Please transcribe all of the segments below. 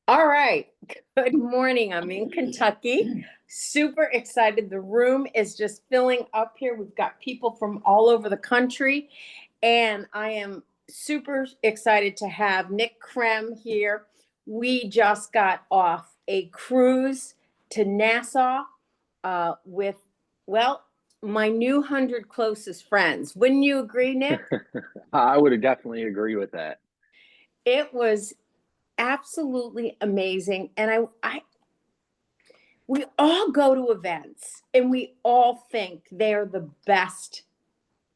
All right. Good morning. I'm in Kentucky. Super excited. The room is just filling up here. We've got people from all over the country, and I am super excited to have Nick Krem here. We just got off a cruise to Nassau with, well, my new 100 closest friends. Wouldn't you agree, Nick? I would definitely agree with that. It was absolutely amazing. And we all go to events and we all think they're the best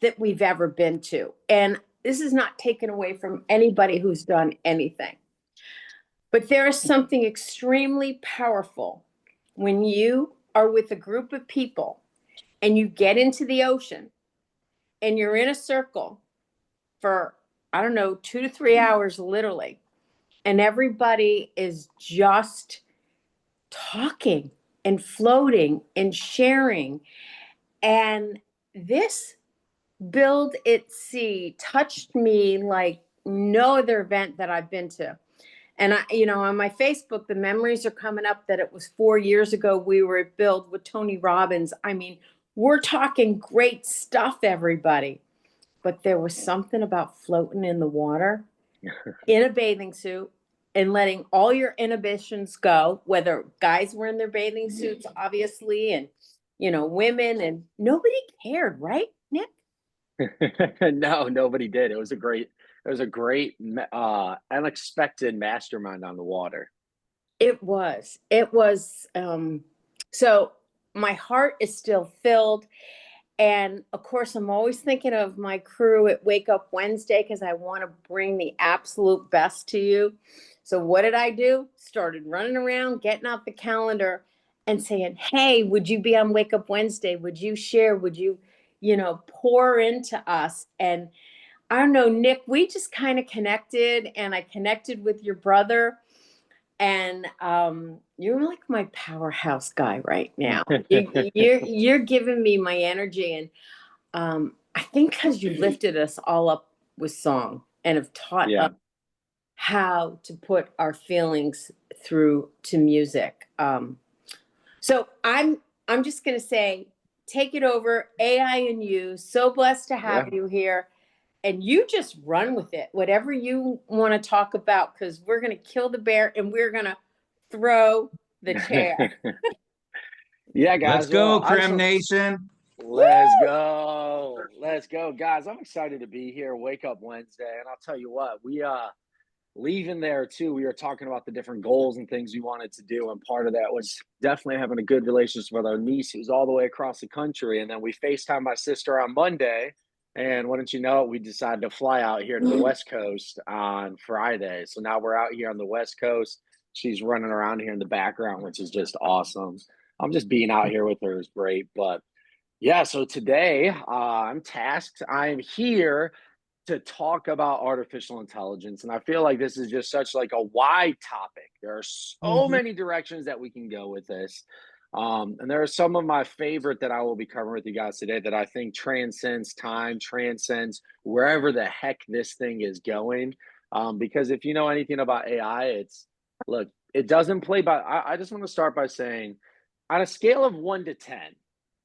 that we've ever been to. And this is not taken away from anybody who's done anything. But there is something extremely powerful when you are with a group of people and you get into the ocean and you're in a circle for, I don't know, 2 to 3 hours, literally. And everybody is just talking and floating and sharing. And this Build at Sea touched me like no other event that I've been to. And on my Facebook, the memories are coming up that it was 4 years ago we were at Build with Tony Robbins. I mean, we're talking great stuff, everybody. But there was something about floating in the water in a bathing suit and letting all your inhibitions go, whether guys were in their bathing suits, obviously, and, women, and nobody cared, right, Nick? No, nobody did. It was a great, unexpected mastermind on the water. It was. So my heart is still filled. And of course, I'm always thinking of my crew at Wake Up Wednesday because I want to bring the absolute best to you. So what did I do? Started running around, getting out the calendar and saying, hey, would you be on Wake Up Wednesday? Would you share? Would you, pour into us? And I don't know, Nick, we just kind of connected, and I connected with your brother. And you're like my powerhouse guy right now. You're giving me my energy, and I think because you lifted us all up with song and have taught us Yeah. how to put our feelings through to music. So I'm just gonna say, take it over, AI and you. So blessed to Yeah. have you here. And you just run with it, whatever you want to talk about, because we're going to kill the bear and we're going to throw the chair. Yeah, Let's guys. Well, go, I just Creme Nation. let's go. Let's go, guys. I'm excited to be here. Wake Up Wednesday, and I'll tell you what, we leaving there too, we were talking about the different goals and things we wanted to do, and part of that was definitely having a good relationship with our niece who's all the way across the country. And then we FaceTime my sister on Monday, and wouldn't you know it, we decided to fly out here to the West Coast on Friday. So now we're out here on the West Coast. She's running around here in the background, which is just awesome. I'm just being out here with her is great. But yeah, so today I'm tasked. I'm here to talk about artificial intelligence, and I feel like this is just such like a wide topic. There are so Mhm. many directions that we can go with this. And there are some of my favorite that I will be covering with you guys today that I think transcends time, transcends wherever the heck this thing is going. Because if you know anything about AI, look, it doesn't play by. I just want to start by saying, on a scale of 1 to 10,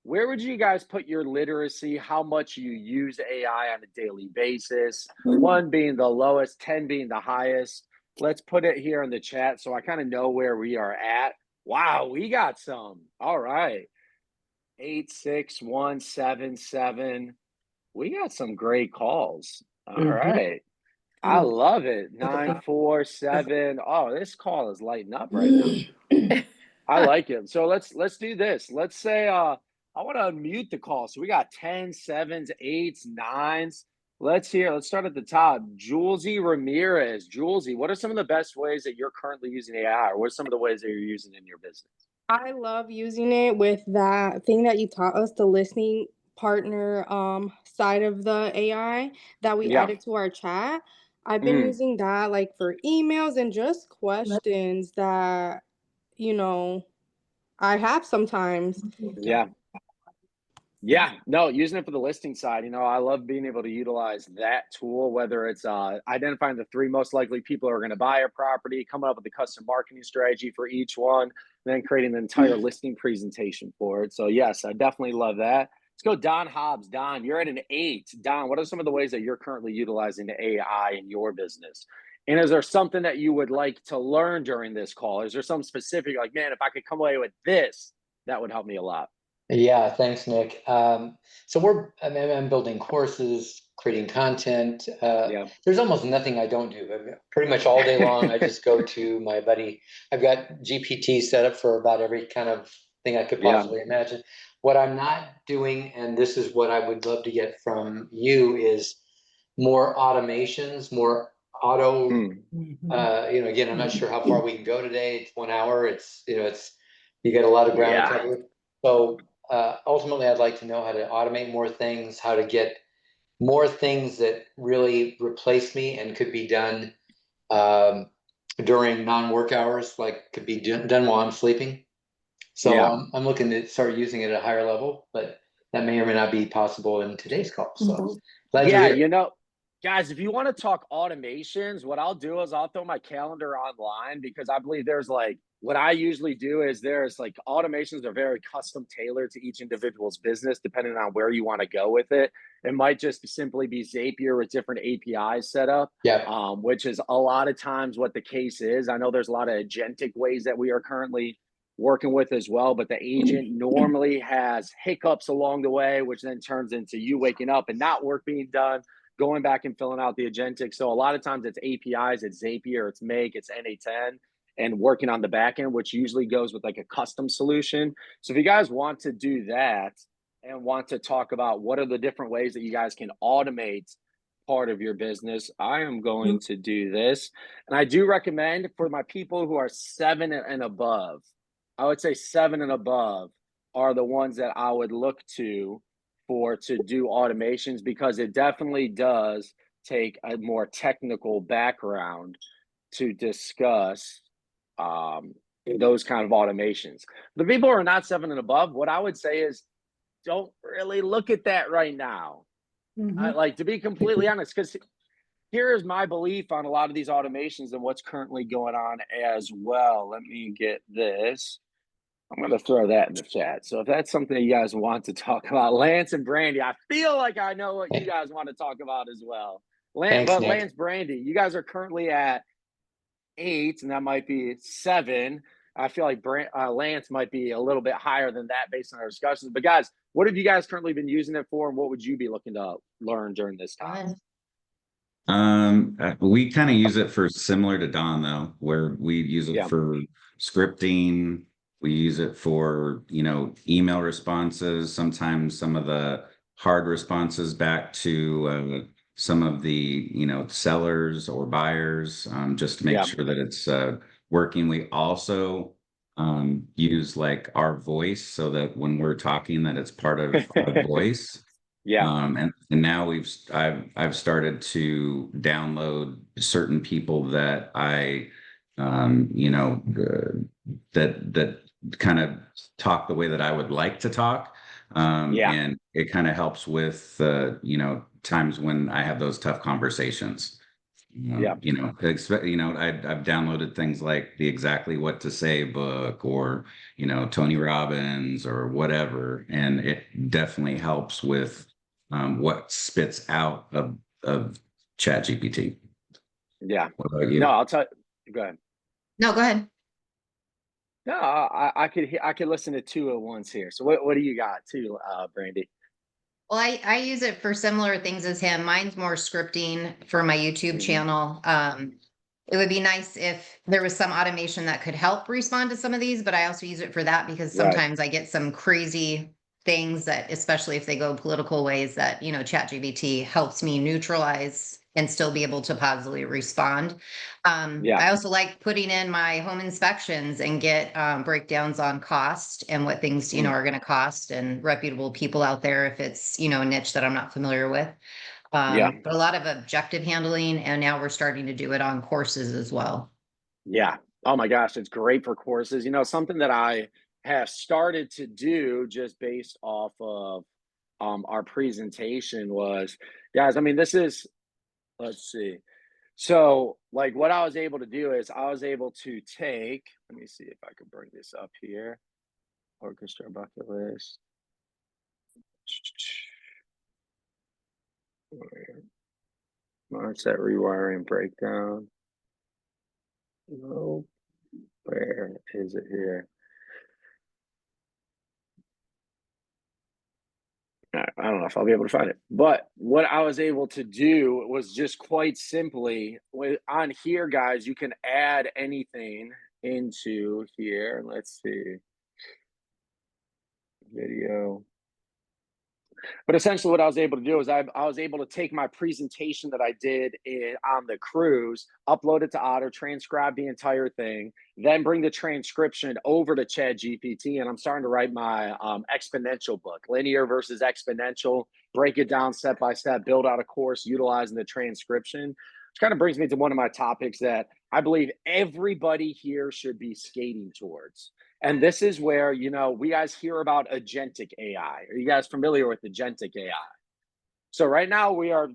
where would you guys put your literacy? How much you use AI on a daily basis? One being the lowest, 10 being the highest. Let's put it here in the chat so I kind of know where we are at. Wow, we got some. All right. 86177. We got some great calls. All Mhm. right. I love it. 947. Oh, this call is lighting up right now. I like it. So let's do this. Let's say I want to unmute the call. So we got 10, sevens, eights, nines. Let's start at the top. Julesy Ramirez. Julesy, what are some of the best ways that you're currently using AI, or what are some of the ways that you're using in your business? I love using it with that thing that you taught us, the listening partner side of the AI that we Yeah. added to our chat. I've been Mm, using that like for emails and just questions that, you know, I have sometimes. yeah. Yeah, no, using it for the listing side, I love being able to utilize that tool, whether it's identifying the three most likely people who are going to buy a property, coming up with a custom marketing strategy for each one, then creating the entire listing presentation for it. So, yes, I definitely love that. Let's go, Don Hobbs. Don, you're at an 8. Don, what are some of the ways that you're currently utilizing the AI in your business? And is there something that you would like to learn during this call? Is there something specific, like, man, if I could come away with this, that would help me a lot? Yeah, thanks, Nick. I'm building courses, creating content. Yeah. There's almost nothing I don't do. I mean, pretty much all day long, I just go to my buddy. I've got GPT set up for about every kind of thing I could Yeah. possibly imagine. What I'm not doing, and this is what I would love to get from you, is more automations, more auto. Again, I'm not sure how far we can go today. It's 1 hour. It's you got a lot of ground to Yeah. cover. So ultimately, I'd like to know how to automate more things, how to get more things that really replace me and could be done during non-work hours, like could be done while I'm sleeping. So Yeah. I'm looking to start using it at a higher level, but that may or may not be possible in today's call. So glad you're Yeah, here. guys, if you want to talk automations, what I'll do is I'll throw my calendar online because I believe there's like what I usually do is there's like automations are very custom tailored to each individual's business, depending on where you want to go with it. It might just simply be Zapier with different APIs set up, Yeah. which is a lot of times what the case is. I know there's a lot of agentic ways that we are currently working with as well, but the agent normally has hiccups along the way, which then turns into you waking up and not work being done, going back and filling out the agentic. So a lot of times it's APIs, it's Zapier, it's Make, it's NA10, and working on the back end, which usually goes with like a custom solution. So if you guys want to do that and want to talk about what are the different ways that you guys can automate part of your business, I am going to do this. And I do recommend for my people who are 7 and above, I would say 7 and above are the ones that I would look to do automations because it definitely does take a more technical background to discuss those kind of automations. The people who are not 7 and above, what I would say is don't really look at that right now. I like to be completely honest, because here is my belief on a lot of these automations and what's currently going on as well. Let me get this. I'm going to throw that in the chat. So if that's something you guys want to talk about, Lance and Brandy, I feel like I know what you guys want to talk about as well. Thanks, Nick. Lance, Brandy, you guys are currently at 8, and that might be 7. I feel like Lance might be a little bit higher than that based on our discussions. But guys, what have you guys currently been using it for, and what would you be looking to learn during this time? We kind of use it for similar to Don though, where we use it for scripting. We use it for, email responses, sometimes some of the hard responses back to some of the, sellers or buyers, just to make sure that it's working. We also use like our voice so that when we're talking that it's part of our voice. And now I've started to download certain people that I that kind of talk the way that I would like to talk. And it kind of helps with times when I have those tough conversations. I've downloaded things like the Exactly What to Say book or Tony Robbins or whatever, and it definitely helps with what spits out of ChatGPT. Yeah. What about you? No, I'll tell you. Go ahead. No, go ahead. No, I could listen to 2 at once here. So what do you got too, Brandy? Well, I use it for similar things as him. Mine's more scripting for my YouTube channel. It would be nice if there was some automation that could help respond to some of these, but I also use it for that because sometimes I get some crazy things that, especially if they go political ways, that, ChatGPT helps me neutralize and still be able to positively respond. I also like putting in my home inspections and get breakdowns on cost and what things, are going to cost, and reputable people out there if it's, a niche that I'm not familiar with. But a lot of objective handling, and now we're starting to do it on courses as well. Yeah. Oh my gosh, it's great for courses. Something that I have started to do just based off of our presentation was, guys, I mean, this is, let's see. So like what I was able to do is I was able to take, let me see if I can bring this up here. Orchestra bucket list. Mindset rewiring breakdown. No, where is it here? I don't know if I'll be able to find it, but what I was able to do was just quite simply on here, guys, you can add anything into here. Let's see, video. But essentially what I was able to do is I was able to take my presentation that I did on the cruise, upload it to Otter, transcribe the entire thing, then bring the transcription over to ChatGPT. And I'm starting to write my exponential book, linear versus exponential, break it down step by step, build out a course utilizing the transcription, which kind of brings me to one of my topics that I believe everybody here should be skating towards. And this is where, you know, we guys hear about agentic AI. Are you guys familiar with agentic AI? So right now we are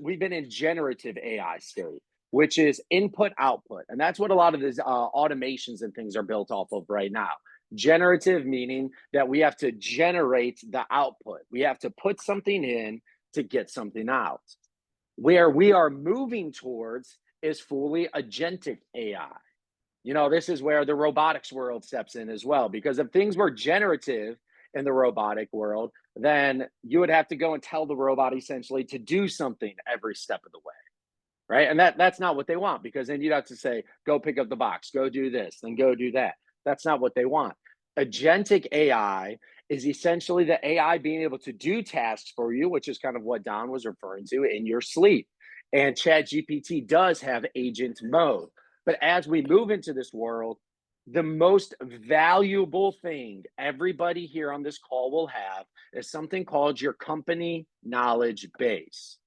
we've been in generative AI state, which is input output. And that's what a lot of these automations and things are built off of right now. Generative meaning that we have to generate the output. We have to put something in to get something out. Where we are moving towards is fully agentic AI. You know, this is where the robotics world steps in as well, because if things were generative in the robotic world, then you would have to go and tell the robot essentially to do something every step of the way, right? And that's not what they want, because then you'd have to say, go pick up the box, go do this, then go do that. That's not what they want. Agentic AI is essentially the AI being able to do tasks for you, which is kind of what Don was referring to, in your sleep. And ChatGPT does have agent mode. But as we move into this world, the most valuable thing everybody here on this call will have is something called your company knowledge base.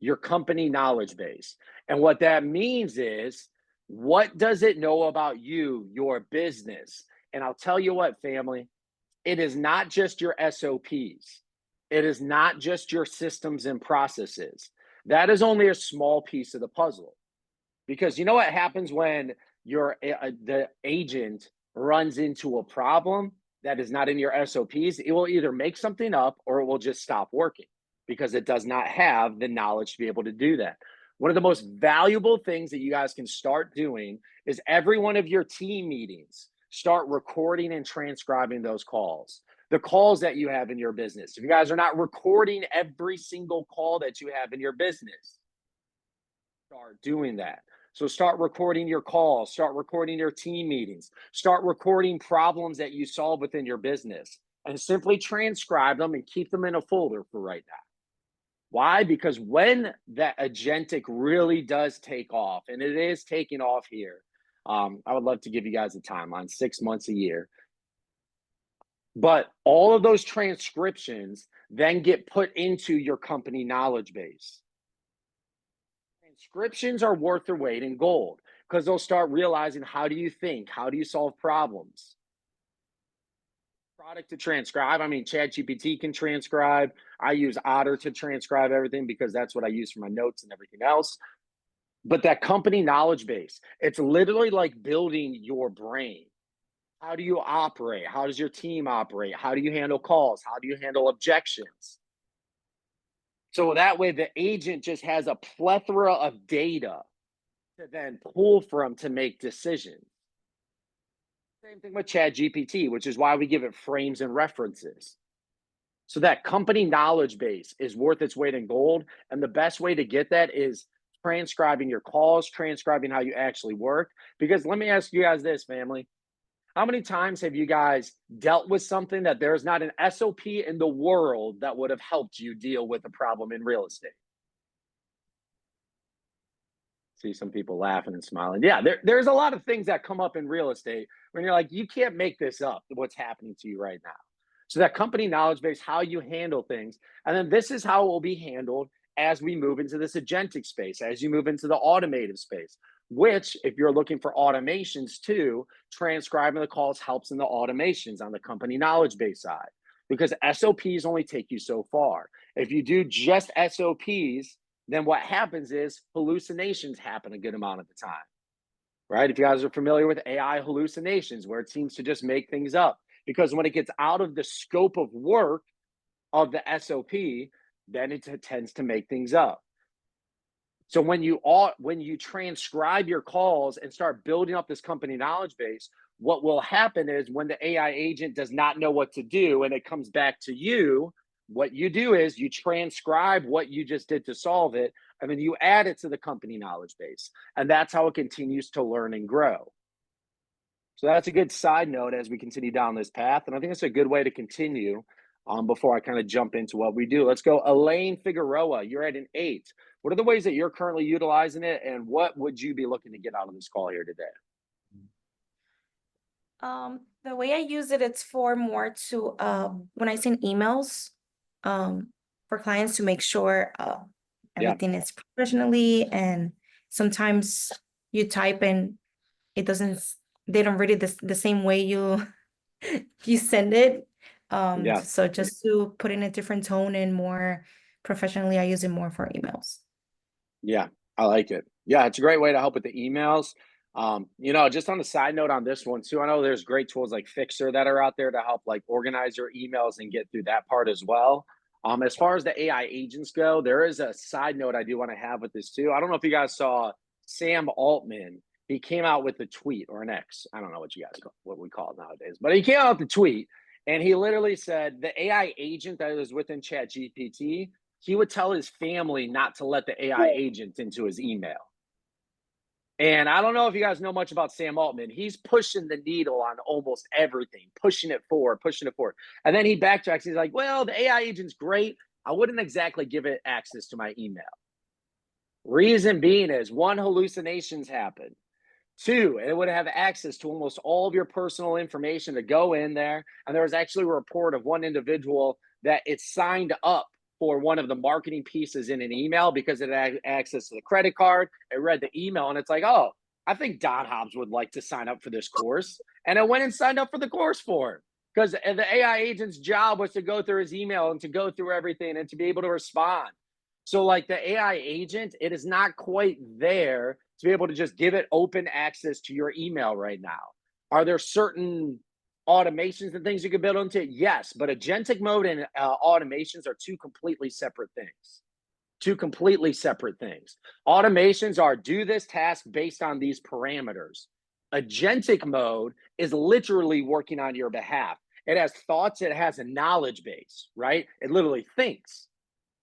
Your company knowledge base. And what that means is, what does it know about you, your business? And I'll tell you what, family, it is not just your SOPs. It is not just your systems and processes. That is only a small piece of the puzzle. Because you know what happens when the agent runs into a problem that is not in your SOPs? It will either make something up or it will just stop working because it does not have the knowledge to be able to do that. One of the most valuable things that you guys can start doing is every one of your team meetings, start recording and transcribing those calls. The calls that you have in your business. If you guys are not recording every single call that you have in your business, start doing that. So start recording your calls, start recording your team meetings, start recording problems that you solve within your business, and simply transcribe them and keep them in a folder for right now. Why? Because when that agentic really does take off, and it is taking off here, I would love to give you guys a timeline, 6 months, a year. But all of those transcriptions then get put into your company knowledge base. Transcriptions are worth their weight in gold because they'll start realizing, how do you think? How do you solve problems? Product to transcribe. I mean, ChatGPT can transcribe. I use Otter to transcribe everything because that's what I use for my notes and everything else. But that company knowledge base, it's literally like building your brain. How do you operate? How does your team operate? How do you handle calls? How do you handle objections? So that way the agent just has a plethora of data to then pull from to make decisions. Same thing with ChatGPT, which is why we give it frames and references. So that company knowledge base is worth its weight in gold. And the best way to get that is transcribing your calls, transcribing how you actually work. Because let me ask you guys this, family. How many times have you guys dealt with something that there's not an SOP in the world that would have helped you deal with a problem in real estate? See some people laughing and smiling. Yeah, there's a lot of things that come up in real estate when you're like, you can't make this up, what's happening to you right now. So that company knowledge base, how you handle things. And then this is how it will be handled as we move into this agentic space, as you move into the automated space, which if you're looking for automations too, transcribing the calls helps in the automations on the company knowledge base side. because SOPs only take you so far. If you do just SOPs, then what happens is hallucinations happen a good amount of the time, right? If you guys are familiar with AI hallucinations, where it seems to just make things up, because when it gets out of the scope of work of the SOP, then it tends to make things up. So when you transcribe your calls and start building up this company knowledge base, what will happen is when the AI agent does not know what to do and it comes back to you, what you do is you transcribe what you just did to solve it, and then you add it to the company knowledge base. And that's how it continues to learn and grow. So that's a good side note as we continue down this path. And I think it's a good way to continue before I kind of jump into what we do. Let's go. Elaine Figueroa, you're at an 8. What are the ways that you're currently utilizing it, and what would you be looking to get out of this call here today? The way I use it, it's for more to when I send emails for clients to make sure everything is professionally, and sometimes you type and it doesn't, they don't read it the same way you you send it. So just to put in a different tone and more professionally, I use it more for emails. Yeah, I like it. Yeah, it's a great way to help with the emails. Just on the side note on this one too, I know there's great tools like Fixer that are out there to help like organize your emails and get through that part as well. As far as the AI agents go, there is a side note I do want to have with this too. I don't know if you guys saw Sam Altman. He came out with a tweet, or an X. I don't know what we call it nowadays, but he came out with the tweet and he literally said the AI agent that is within ChatGPT, he would tell his family not to let the AI agent into his email. And I don't know if you guys know much about Sam Altman. He's pushing the needle on almost everything, pushing it forward. And then he backtracks. He's like, well, the AI agent's great. I wouldn't exactly give it access to my email. Reason being is, 1, hallucinations happen. 2, it would have access to almost all of your personal information to go in there. And there was actually a report of one individual that it signed up for one of the marketing pieces in an email because it had access to the credit card. It read the email and it's like, oh, I think Don Hobbs would like to sign up for this course. And it went and signed up for the course for him, because the AI agent's job was to go through his email and to go through everything and to be able to respond. So like the AI agent, it is not quite there to be able to just give it open access to your email right now. Are there certain automations and things you can build into it? Yes, but agentic mode and automations are two completely separate things. Automations are do this task based on these parameters. Agentic mode is literally working on your behalf. It has thoughts, it has a knowledge base, right? It literally thinks.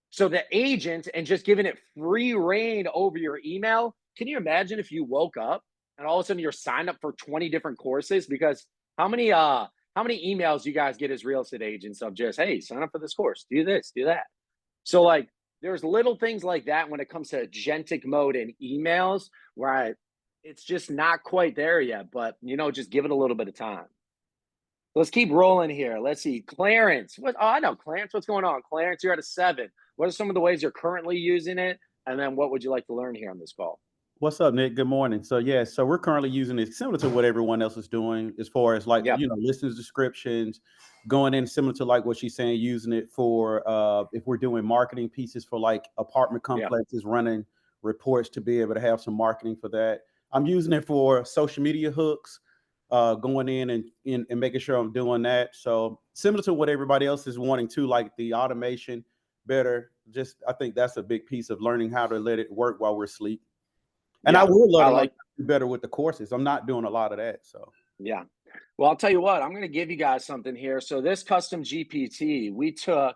So the agent, and just giving it free reign over your email, can you imagine if you woke up and all of a sudden you're signed up for 20 different courses? Because how many emails you guys get as real estate agents of just, hey, sign up for this course, do this, do that. So like there's little things like that when it comes to agentic mode and emails where it's just not quite there yet, but just give it a little bit of time. Let's keep rolling here. Let's see. Clarence. I know Clarence. What's going on? Clarence, you're at a 7. What are some of the ways you're currently using it? And then what would you like to learn here on this call? What's up, Nick? Good morning. So we're currently using it similar to what everyone else is doing as far as listeners descriptions, going in similar to like what she's saying, using it for if we're doing marketing pieces for like apartment complexes, running reports to be able to have some marketing for that. I'm using it for social media hooks, going in and making sure I'm doing that. So similar to what everybody else is wanting to, like the automation better. I think that's a big piece of learning how to let it work while we're asleep. And I would love to like do better with the courses. I'm not doing a lot of that. So yeah. Well, I'll tell you what, I'm going to give you guys something here. So this custom GPT, we took,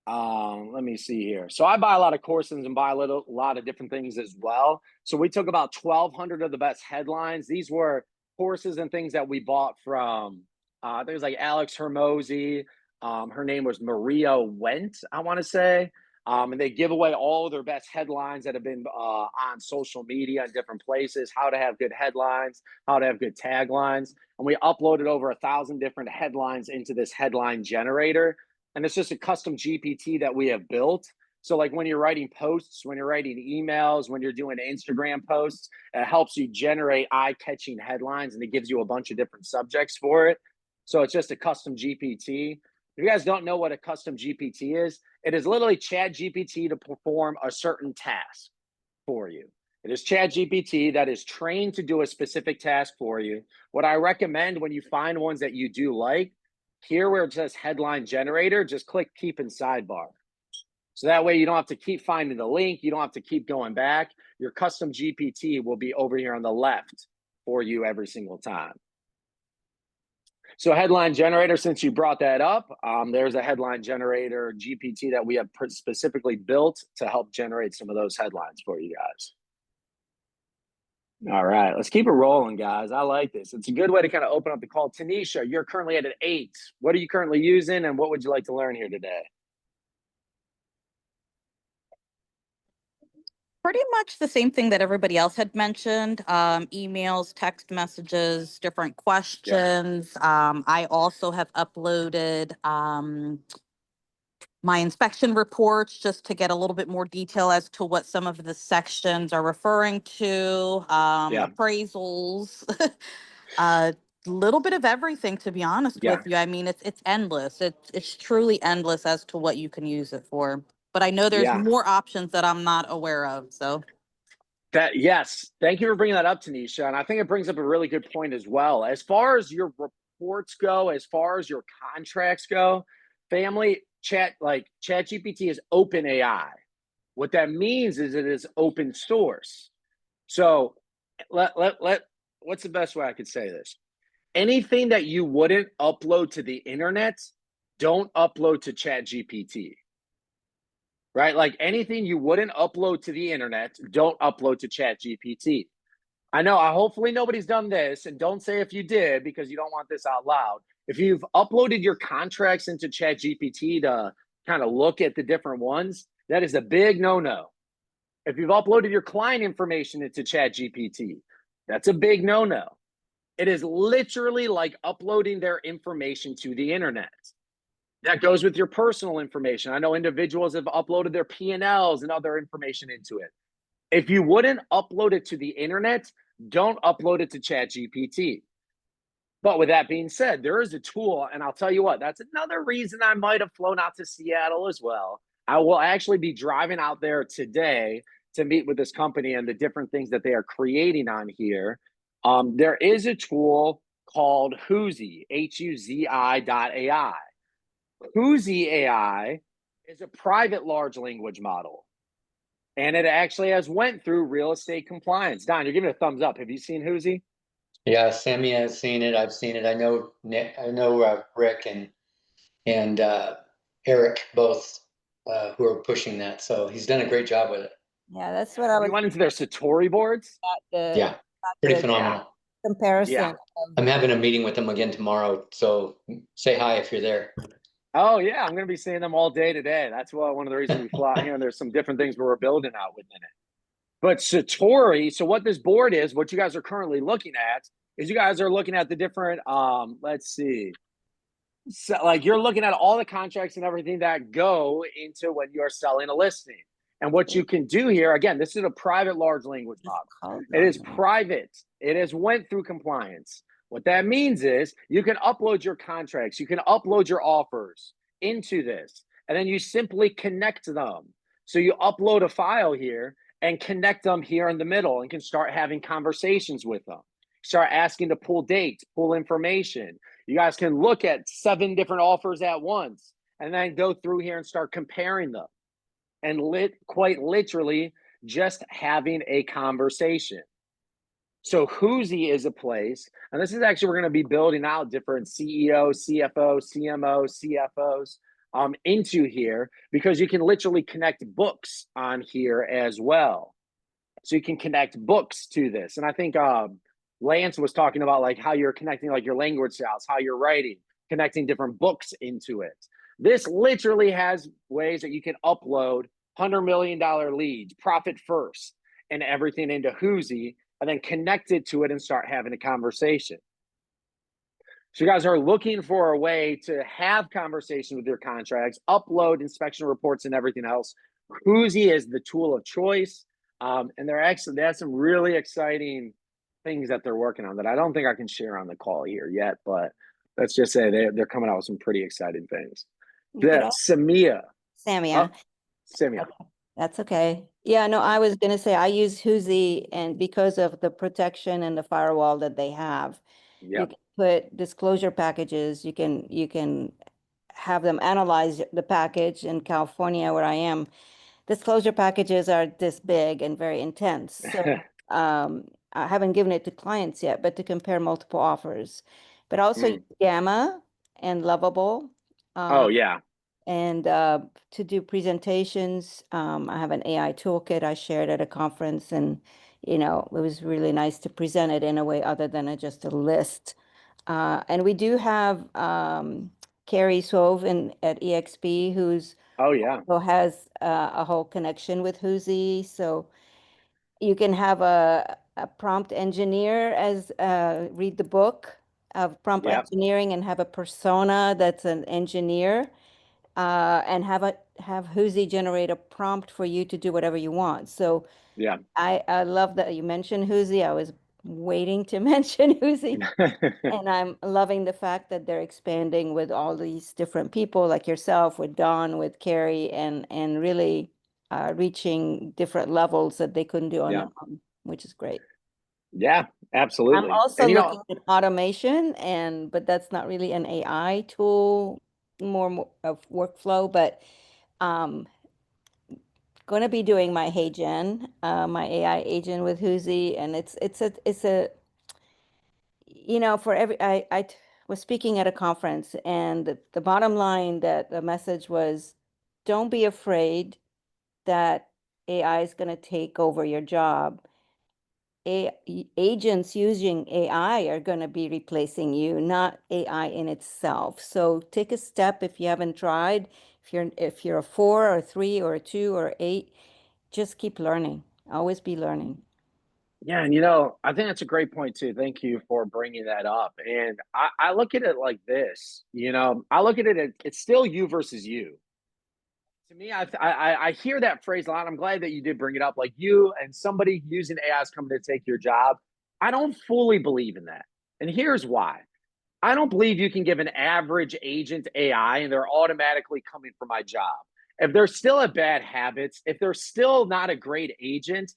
let me see here. So I buy a lot of courses and buy a lot of different things as well. So we took about 1,200 of the best headlines. These were courses and things that we bought from, there's like Alex Hermosi. Her name was Maria Wendt, I want to say. And they give away all of their best headlines that have been on social media in different places, how to have good headlines, how to have good taglines. And we uploaded over 1,000 different headlines into this headline generator. And it's just a custom GPT that we have built. So like when you're writing posts, when you're writing emails, when you're doing Instagram posts, it helps you generate eye-catching headlines, and it gives you a bunch of different subjects for it. So it's just a custom GPT. If you guys don't know what a custom GPT is, it is literally Chat GPT to perform a certain task for you. It is Chat GPT that is trained to do a specific task for you. What I recommend when you find ones that you do like, here where it says headline generator, just click keep in sidebar. So that way you don't have to keep finding the link. You don't have to keep going back. Your custom GPT will be over here on the left for you every single time. So headline generator, since you brought that up, there's a headline generator GPT that we have specifically built to help generate some of those headlines for you guys. All right, let's keep it rolling, guys. I like this. It's a good way to kind of open up the call. Tanisha, you're currently at an 8. What are you currently using, and what would you like to learn here today? Pretty much the same thing that everybody else had mentioned, emails, text messages, different questions. I also have uploaded my inspection reports just to get a little bit more detail as to what some of the sections are referring to, appraisals, a little bit of everything, to be honest with you. I mean, it's endless. It's truly endless as to what you can use it for. But I know there's more options that I'm not aware of. So yes, thank you for bringing that up, Tanisha. And I think it brings up a really good point as well. As far as your reports go, as far as your contracts go, family chat, like ChatGPT is open AI. What that means is it is open source. So what's the best way I could say this? Anything that you wouldn't upload to the internet, don't upload to ChatGPT. Right? Like anything you wouldn't upload to the internet, don't upload to ChatGPT. I know, hopefully nobody's done this, and don't say if you did because you don't want this out loud. If you've uploaded your contracts into ChatGPT to kind of look at the different ones, that is a big no-no. If you've uploaded your client information into ChatGPT, that's a big no-no. It is literally like uploading their information to the internet. That goes with your personal information. I know individuals have uploaded their P&Ls and other information into it. If you wouldn't upload it to the internet, don't upload it to ChatGPT. But with that being said, there is a tool, and I'll tell you what, that's another reason I might have flown out to Seattle as well. I will actually be driving out there today to meet with this company and the different things that they are creating on here. There is a tool called Huzi, HUZI.ai. Huzi AI is a private large language model, and it actually has went through real estate compliance. Don, you're giving it a thumbs up. Have you seen Huzi? Yeah, Sammy has seen it. I've seen it. I know Rick and Eric both who are pushing that. So he's done a great job with it. Yeah, that's what I was. You went into their Satori boards? Yeah, pretty phenomenal. Comparison. Yeah. I'm having a meeting with them again tomorrow. So say hi if you're there. Oh, yeah. I'm going to be seeing them all day today. That's one of the reasons we fly here. And there's some different things we're building out within it. But Satori, so what this board is, what you guys are currently looking at, is you guys are looking at the different, let's see. So, like you're looking at all the contracts and everything that go into when you're selling a listing. And what you can do here, again, this is a private large language model. It is private. It has went through compliance. What that means is you can upload your contracts, you can upload your offers into this, and then you simply connect them. So you upload a file here and connect them here in the middle and can start having conversations with them. Start asking to pull dates, pull information. You guys can look at 7 different offers at once and then go through here and start comparing them. And quite literally just having a conversation. So Huzi is a place, and this is actually, we're going to be building out different CEOs, CFOs, CMOs, CFOs into here, because you can literally connect books on here as well. So you can connect books to this. And I think Lance was talking about like how you're connecting like your language styles, how you're writing, connecting different books into it. This literally has ways that you can upload $100 million leads, profit first, and everything into Huzi, and then connect it to it and start having a conversation. So you guys are looking for a way to have conversations with your contracts, upload inspection reports and everything else. Huzi is the tool of choice. And they have some really exciting things that they're working on that I don't think I can share on the call here yet, but Let's just say they're coming out with some pretty exciting things. You could Yeah, also, Samia. Samia. Samia. Okay, that's okay. Yeah, no, I was gonna say I use Whoosy, and because of the protection and the firewall that they have, you Yep. can put disclosure packages. You can have them analyze the package. In California, where I am, disclosure packages are this big and very intense. So I haven't given it to clients yet, but to compare multiple offers. But also use Gamma and Lovable. Oh yeah. And to do presentations, I have an AI toolkit I shared at a conference, and it was really nice to present it in a way other than just a list. And we do have Carrie Sove at EXP, Oh yeah. who has a whole connection with Whoosy. So you can have a prompt engineer as read the book of prompt Yep. engineering and have a persona that's an engineer, and have Whoosy generate a prompt for you to do whatever you want. So Yeah. I love that you mentioned Whoosy. I was waiting to mention Whoosy. And I'm loving the fact that they're expanding with all these different people like yourself, with Don, with Carrie, and really reaching different levels that they couldn't do on Yeah. their own, which is great. Yeah, I'm absolutely. also And looking at automation, but that's not really an AI tool, more of workflow, but um going to be doing my Hey Jen, my AI agent with Whoosy, and it's a for I was speaking at a conference, and the bottom line, that the message was, don't be afraid that AI is going to take over your job. Agents using AI are going to be replacing you, not AI in itself. So take a step if you haven't tried. If you're a 4 or 3 or a 2 or 8, just keep learning. Always be learning. yeah, and I think that's a great point too. Thank you for bringing that up. And I look at it like this. I look at it. It's still you versus you. To me, I hear that phrase a lot. I'm glad that you did bring it up. Like, you and somebody using AI is coming to take your job. I don't fully believe in that, and here's why. I don't believe you can give an average agent AI and they're automatically coming for my job. If they're still at bad habits, if they're still not a great agent,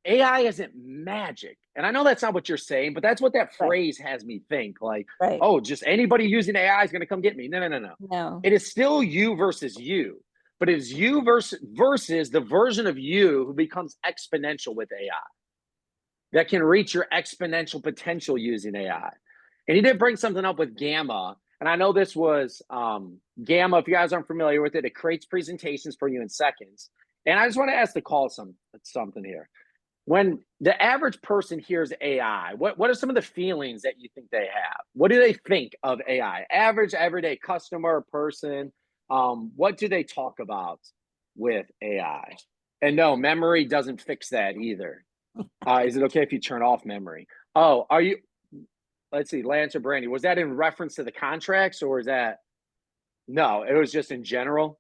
AI isn't magic. And I know that's not what you're saying, but that's what that Right. phrase has me think. Like, Right. oh, just anybody using AI is going to come get me. No, no, no, no. No. It is still you versus you, but it is you versus the version of you who becomes exponential with AI, that can reach your exponential potential using AI. And he did bring something up with Gamma. And I know this was Gamma. If you guys aren't familiar with it, it creates presentations for you in seconds. And I just want to ask the call something here. When the average person hears AI, what are some of the feelings that you think they have? What do they think of AI? Average, everyday customer, person. What do they talk about with AI? And no, memory doesn't fix that either. Is it okay if you turn off memory? Oh, let's see, Lance or Brandy, was that in reference to the contracts, or is that, no, it was just in general?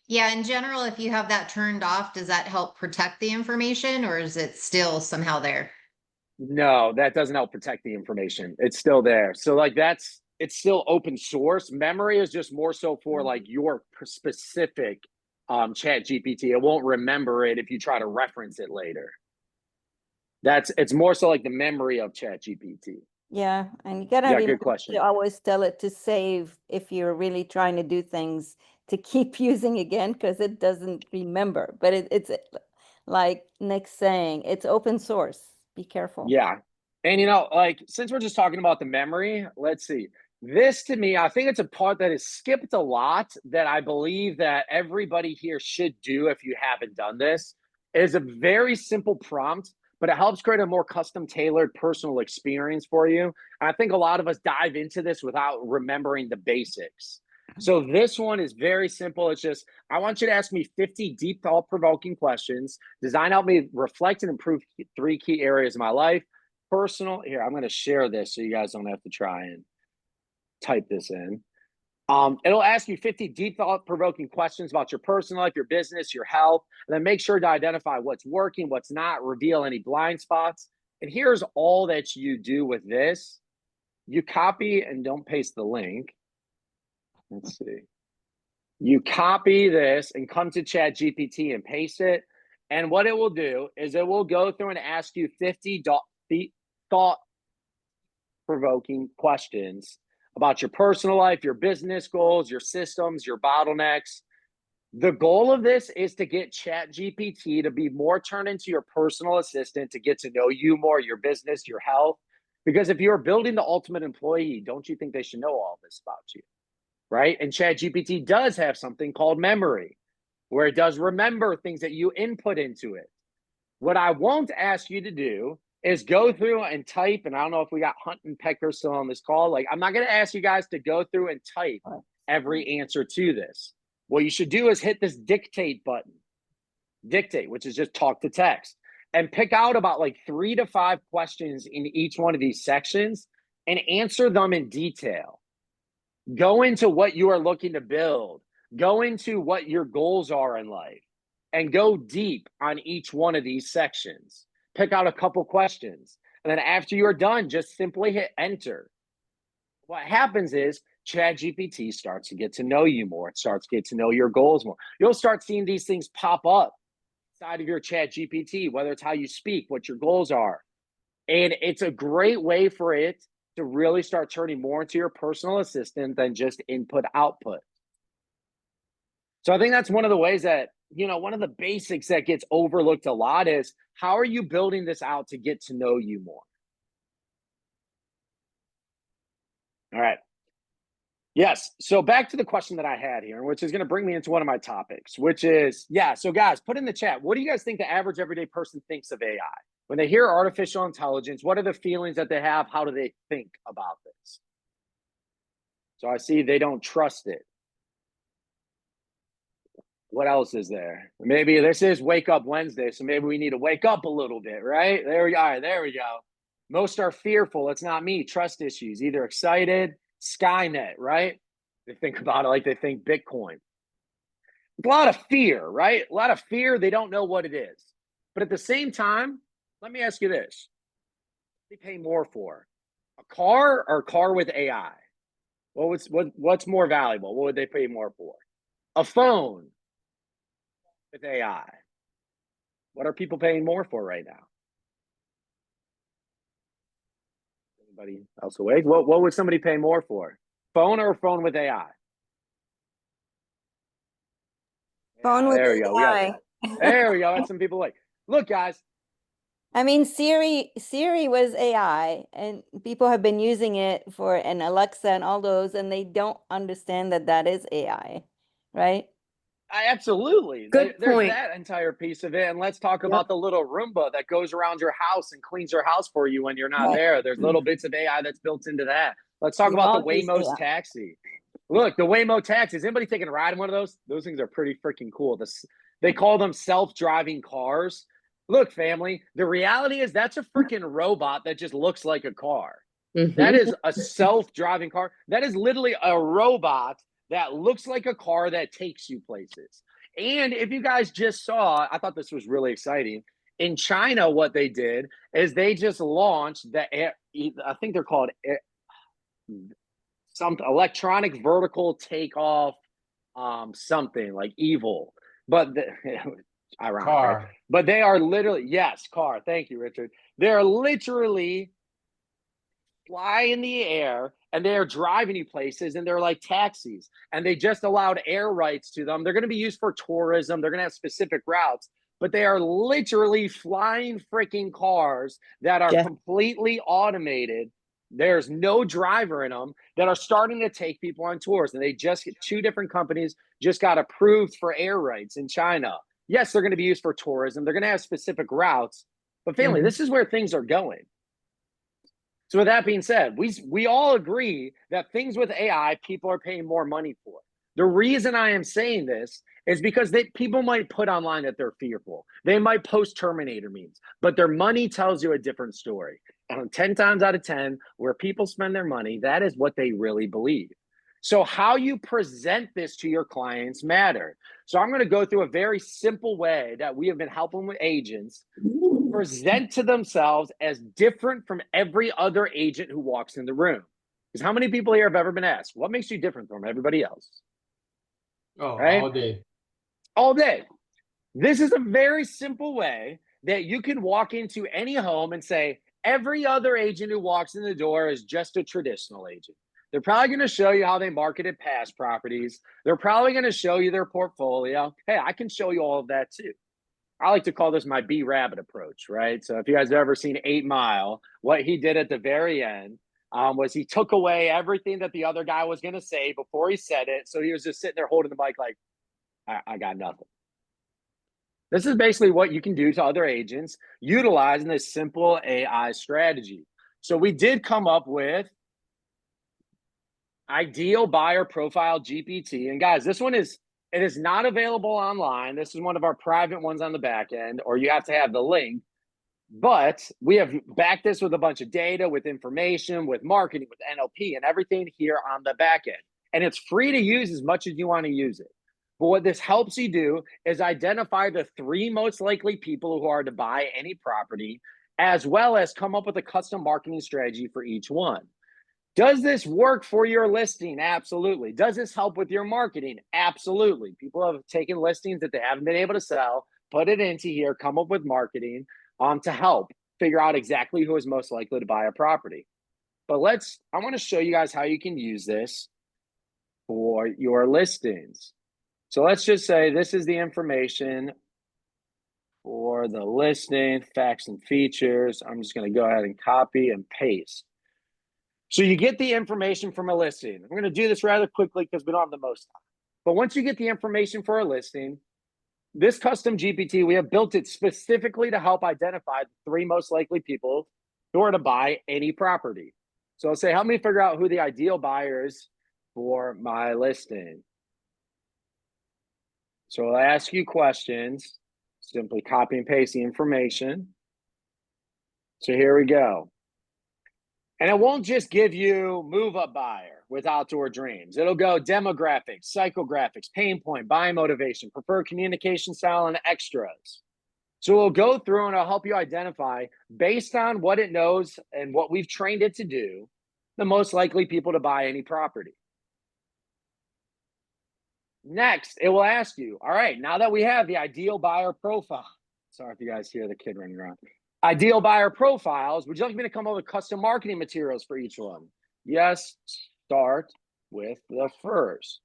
Yeah, in general, if you have that turned off, does that help protect the information, or is it still somehow there? No, that doesn't help protect the information. It's still there. So like it's still open source. Memory is just more so for like your specific chat GPT. It won't remember it if you try to reference it later. It's more so like the memory of chat GPT. Yeah, and you gotta Yeah, good remember question. to always tell it to save if you're really trying to do things, to keep using again, because it doesn't remember. But it's like Nick's saying, it's open source. Be careful. Yeah. And like, since we're just talking about the memory, let's see. This, to me, I think it's a part that is skipped a lot, that I believe that everybody here should do if you haven't done this. It is a very simple prompt, but it helps create a more custom tailored personal experience for you. And I think a lot of us dive into this without remembering the basics. So this one is very simple. It's just, I want you to ask me 50 deep, thought-provoking questions designed to help me reflect and improve 3 key areas of my life. Personal, here, I'm going to share this so you guys don't have to try and type this in. It'll ask you 50 deep, thought-provoking questions about your personal life, your business, your health, and then make sure to identify what's working, what's not, reveal any blind spots. And here's all that you do with this. You copy and don't paste the link. Let's see. You copy this and come to ChatGPT and paste it. And what it will do is it will go through and ask you 50 thought-provoking questions about your personal life, your business goals, your systems, your bottlenecks. The goal of this is to get ChatGPT to be more turned into your personal assistant, to get to know you more, your business, your health. Because if you're building the ultimate employee, don't you think they should know all this about you? Right? And ChatGPT does have something called memory, where it does remember things that you input into it. What I won't ask you to do is go through and type, and I don't know if we got Hunt and Pecker still on this call. Like, I'm not going to ask you guys to go through and type every answer to this. What you should do is hit this dictate button, dictate, which is just talk to text, and pick out about like 3 to 5 questions in each one of these sections and answer them in detail. Go into what you are looking to build. Go into what your goals are in life and go deep on each one of these sections. Pick out a couple questions. And then after you're done, just simply hit enter. What happens is ChatGPT starts to get to know you more. It starts to get to know your goals more. You'll start seeing these things pop up inside of your ChatGPT, whether it's how you speak, what your goals are. And it's a great way for it to really start turning more into your personal assistant than just input output. So I think that's one of the ways that, you know, one of the basics that gets overlooked a lot is, how are you building this out to get to know you more? All right. Yes. So back to the question that I had here, which is going to bring me into one of my topics, which is, so guys, put in the chat, what do you guys think the average everyday person thinks of AI? When they hear artificial intelligence, what are the feelings that they have? How do they think about this? So I see they don't trust it. What else is there? Maybe this is Wake Up Wednesday, so maybe we need to wake up a little bit, right? There we go. All right, there we go. Most are fearful. It's not me. Trust issues. Either excited, Skynet, right? They think about it like they think Bitcoin. A lot of fear, right? A lot of fear. They don't know what it is. But at the same time, let me ask you this. What do they pay more for? A car or a car with AI? What's more valuable? What would they pay more for? A phone with AI. What are people paying more for right now? Anybody else awake? What would somebody pay more for? Phone or a phone with AI? Phone with there we go. AI. There we go. That's some people like. Look, guys. I mean, Siri was AI, and people have been using it for an Alexa and all those, and they don't understand that that is AI, right? Absolutely. Good There's point. that entire piece of it. And let's talk about the little Roomba that goes around your house and cleans your house for you when you're not there. There's little bits of AI that's built into that. Let's talk about the Waymo's taxi. Look, the Waymo taxi. Is anybody taking a ride in one of those? Those things are pretty freaking cool. They call them self-driving cars. Look, family, the reality is that's a freaking robot that just looks like a car. Mm-hmm. That is a self-driving car. That is literally a robot that looks like a car that takes you places. And if you guys just saw, I thought this was really exciting. In China, what they did is they just launched I think they're called some electronic vertical takeoff, something like evil. But ironic, car. right? But they are literally, yes, car. Thank you, Richard. They're literally fly in the air and they are driving you places, and they're like taxis, and they just allowed air rights to them. They're going to be used for tourism. They're going to have specific routes, but they are literally flying freaking cars that are completely automated. There's no driver in them, that are starting to take people on tours. And they just, 2 different companies just got approved for air rights in China. Yes, they're going to be used for tourism. They're going to have specific routes, but family, this is where things are going. So with that being said, we all agree that things with AI, people are paying more money for. The reason I am saying this is because people might put online that they're fearful. They might post Terminator memes, but their money tells you a different story. And 10 times out of 10, where people spend their money, that is what they really believe. So how you present this to your clients matter. So I'm going to go through a very simple way that we have been helping with agents present to themselves as different from every other agent who walks in the room. Because how many people here have ever been asked, what makes you different from everybody else? Oh, Right? all day. All day. This is a very simple way that you can walk into any home and say, every other agent who walks in the door is just a traditional agent. They're probably going to show you how they marketed past properties. They're probably going to show you their portfolio. Hey, I can show you all of that too. I like to call this my B-Rabbit approach, right? So if you guys have ever seen 8 Mile, what he did at the very end was he took away everything that the other guy was going to say before he said it. So he was just sitting there holding the mic like, I got nothing. This is basically what you can do to other agents utilizing this simple AI strategy. So we did come up with Ideal Buyer Profile GPT. And guys, this one is not available online. This is one of our private ones on the back end, or you have to have the link. But we have backed this with a bunch of data, with information, with marketing, with NLP, and everything here on the back end. And it's free to use as much as you want to use it. But what this helps you do is identify the 3 most likely people who are to buy any property, as well as come up with a custom marketing strategy for each one. Does this work for your listing? Absolutely. Does this help with your marketing? Absolutely. People have taken listings that they haven't been able to sell, put it into here, come up with marketing to help figure out exactly who is most likely to buy a property. But I want to show you guys how you can use this for your listings. So let's just say this is the information for the listing, facts and features. I'm just going to go ahead and copy and paste. So you get the information from a listing. I'm going to do this rather quickly because we don't have the most time. But once you get the information for a listing, this custom GPT, we have built it specifically to help identify the 3 most likely people who are to buy any property. So I'll say, help me figure out who the ideal buyer is for my listing. So I'll ask you questions, simply copy and paste the information. So here we go. And it won't just give you move up buyer with outdoor dreams. It'll go demographics, psychographics, pain point, buying motivation, preferred communication style, and extras. So we'll go through and I'll help you identify, based on what it knows and what we've trained it to do, the most likely people to buy any property. Next, it will ask you, all right, now that we have the ideal buyer profile, sorry if you guys hear the kid running around. Ideal buyer profiles, would you like me to come up with custom marketing materials for each one? Yes, start with the first.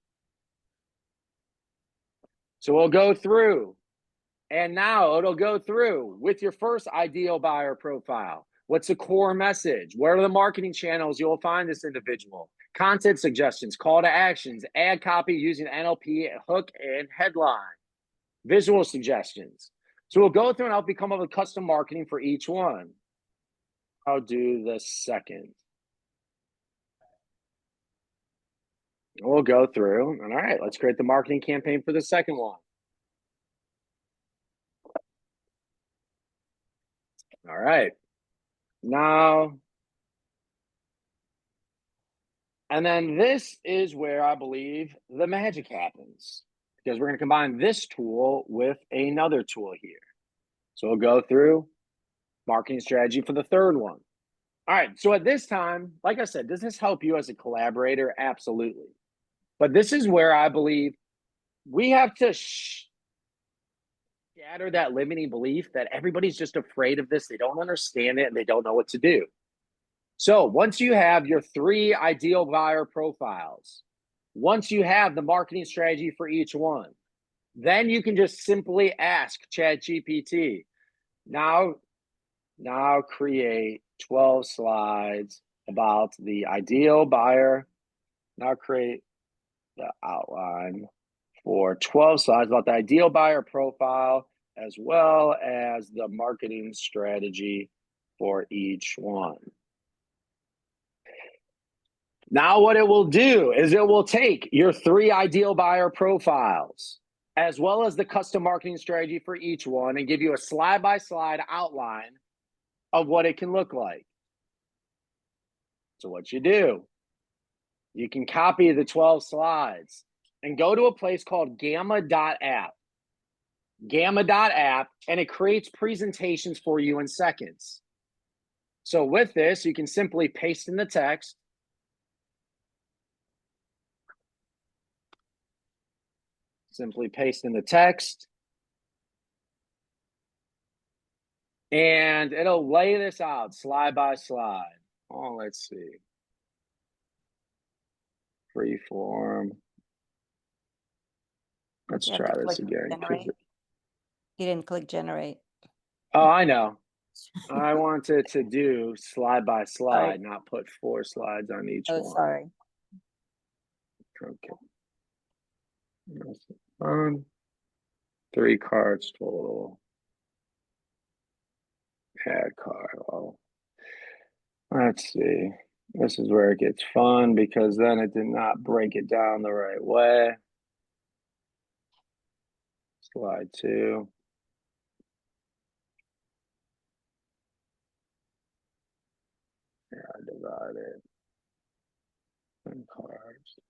So we'll go through, and now it'll go through with your first ideal buyer profile. What's the core message? Where are the marketing channels you'll find this individual? Content suggestions, call to actions, ad copy using NLP, hook, and headline. Visual suggestions. So we'll go through and help you come up with custom marketing for each one. I'll do the second. We'll go through, and all right, let's create the marketing campaign for the second one. All right. Now, and then this is where I believe the magic happens, because we're going to combine this tool with another tool here. So we'll go through marketing strategy for the third one. All right. So at this time, like I said, does this help you as a collaborator? Absolutely. But this is where I believe we have to shatter that limiting belief that everybody's just afraid of this. They don't understand it and they don't know what to do. So once you have your 3 ideal buyer profiles, once you have the marketing strategy for each one, then you can just simply ask ChatGPT, now create 12 slides about the ideal buyer. Now create the outline for 12 slides about the ideal buyer profile, as well as the marketing strategy for each one. Now what it will do is it will take your 3 ideal buyer profiles, as well as the custom marketing strategy for each one, and give you a slide-by-slide outline of what it can look like. So what you do, you can copy the 12 slides and go to a place called gamma.app. Gamma.app, and it creates presentations for you in seconds. So with this, you can simply paste in the text, Simply paste in the text. And it'll lay this out slide by slide. Oh, let's see. Free form. Let's try this again. You didn't click generate. Oh, I know. I wanted to do slide by slide, not put 4 slides on each one. Sorry. Okay. 3 cards total. Add card. Oh. Let's see. This is where it gets fun because then it did not break it down the right way. Slide 2. Yeah, I divided 10 cards.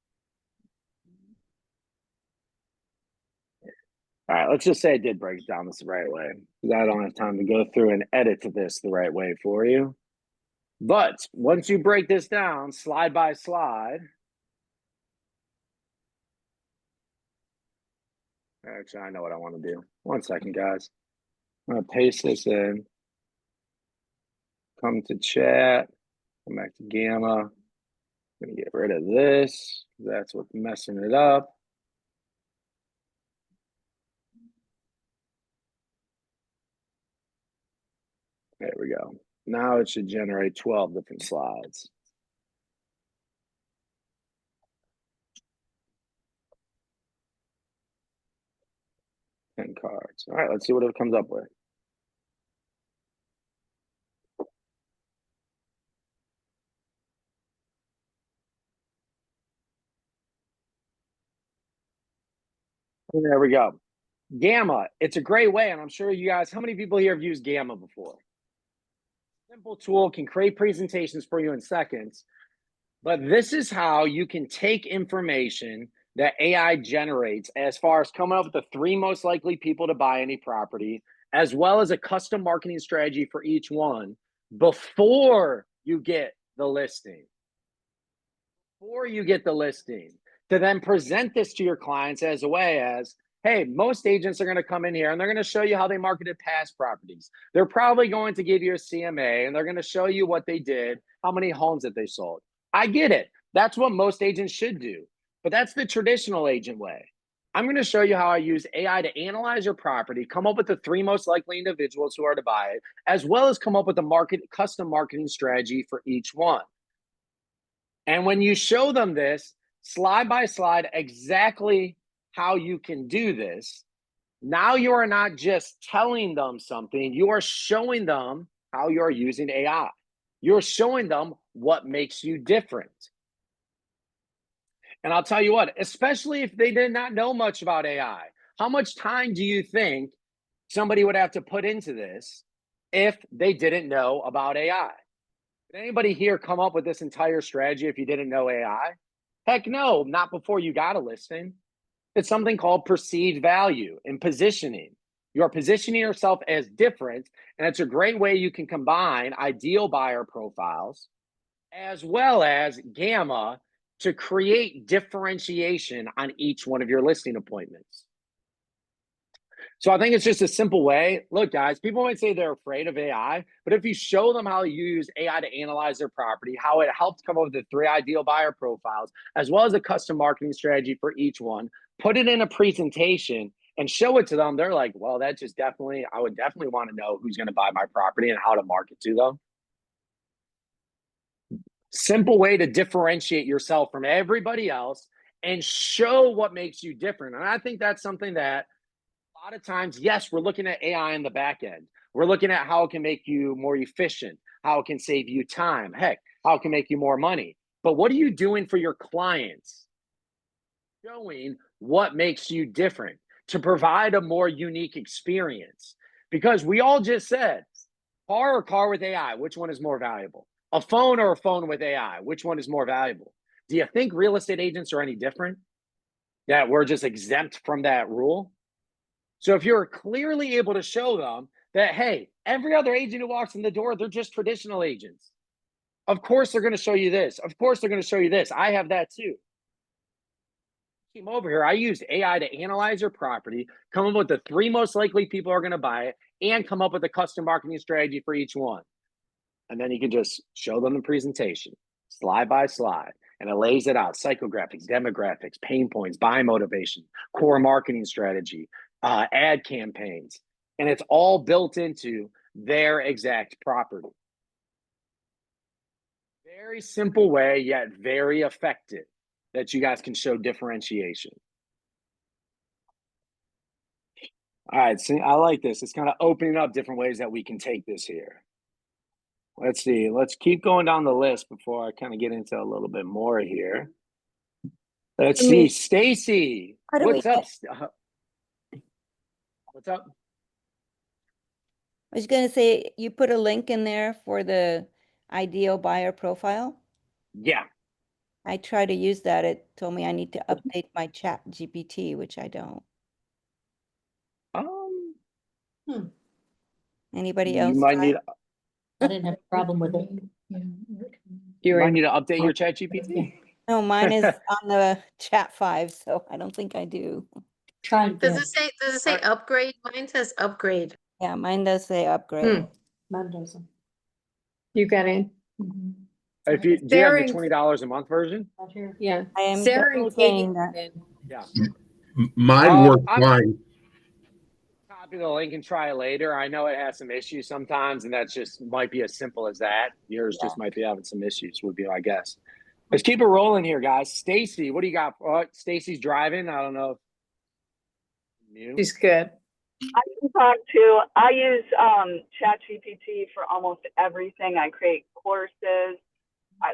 All right, let's just say I did break it down this the right way because I don't have time to go through and edit this the right way for you. But once you break this down slide by slide, actually, I know what I want to do. 1 second, guys. I'm going to paste this in. Come to chat. Come back to Gamma. I'm going to get rid of this. That's what's messing it up. There we go. Now it should generate 12 different slides. Ten cards. All right, let's see what it comes up with. There we go. Gamma, it's a great way, and I'm sure you guys, how many people here have used Gamma before? Simple tool, can create presentations for you in seconds, but this is how you can take information that AI generates as far as coming up with the 3 most likely people to buy any property, as well as a custom marketing strategy for each one before you get the listing. Before you get the listing, to then present this to your clients as a way as, hey, most agents are going to come in here and they're going to show you how they marketed past properties. They're probably going to give you a CMA and they're going to show you what they did, how many homes that they sold. I get it. That's what most agents should do, but that's the traditional agent way. I'm going to show you how I use AI to analyze your property, come up with the 3 most likely individuals who are to buy it, as well as come up with a custom marketing strategy for each one. And when you show them this slide by slide, exactly how you can do this, now you are not just telling them something, you are showing them how you're using AI. You're showing them what makes you different. And I'll tell you what, especially if they did not know much about AI, how much time do you think somebody would have to put into this if they didn't know about AI? Did anybody here come up with this entire strategy if you didn't know AI? Heck no, not before you got a listing. It's something called perceived value and positioning. You're positioning yourself as different, and it's a great way you can combine ideal buyer profiles as well as Gamma to create differentiation on each one of your listing appointments. So I think it's just a simple way. Look, guys, people might say they're afraid of AI, but if you show them how to use AI to analyze their property, how it helps come up with the 3 ideal buyer profiles, as well as a custom marketing strategy for each one, put it in a presentation and show it to them, they're like, well, that just definitely, I would definitely want to know who's going to buy my property and how to market to them. Simple way to differentiate yourself from everybody else and show what makes you different. And I think that's something that a lot of times, yes, we're looking at AI in the back end. We're looking at how it can make you more efficient, how it can save you time, heck, how it can make you more money. But what are you doing for your clients? Showing what makes you different to provide a more unique experience. Because we all just said, car or car with AI, which one is more valuable? A phone or a phone with AI, which one is more valuable? Do you think real estate agents are any different? That we're just exempt from that rule? So if you're clearly able to show them that, hey, every other agent who walks in the door, they're just traditional agents. Of course, they're going to show you this. Of course, they're going to show you this. I have that too. came over here, I used AI to analyze your property, come up with the 3 most likely people are going to buy it, and come up with a custom marketing strategy for each one. And then you can just show them the presentation, slide by slide, and it lays it out: psychographics, demographics, pain points, buy motivation, core marketing strategy, ad campaigns, and it's all built into their exact property. Very simple way, yet very effective, that you guys can show differentiation. All right, see, I like this. It's kind of opening up different ways that we can take this here. Let's see. Let's keep going down the list before I kind of get into a little bit more here. Let's see. Stacy, what's up? What's up? I was going to say, you put a link in there for the ideal buyer profile. Yeah. I try to use that. It told me I need to update my chat GPT, which I don't. Anybody else? You might need. I didn't have a problem with it. You might need to update your chat GPT. No, mine is on the chat 5, so I don't think I do. Does it say upgrade? Mine says upgrade. Yeah, mine does say upgrade. Mine doesn't. You got in? If you do you have the $20 a month version? Yeah. I am Sarah definitely and Katie saying that. got in. Yeah. Mine works fine. Copy the link and try it later. I know it has some issues sometimes, and that's just might be as simple as that. Yours just might be having some issues, would be my guess. Let's keep it rolling here, guys. Stacy, what do you got? Stacy's driving. I don't know. She's good. I can talk to. I use ChatGPT for almost everything. I create courses,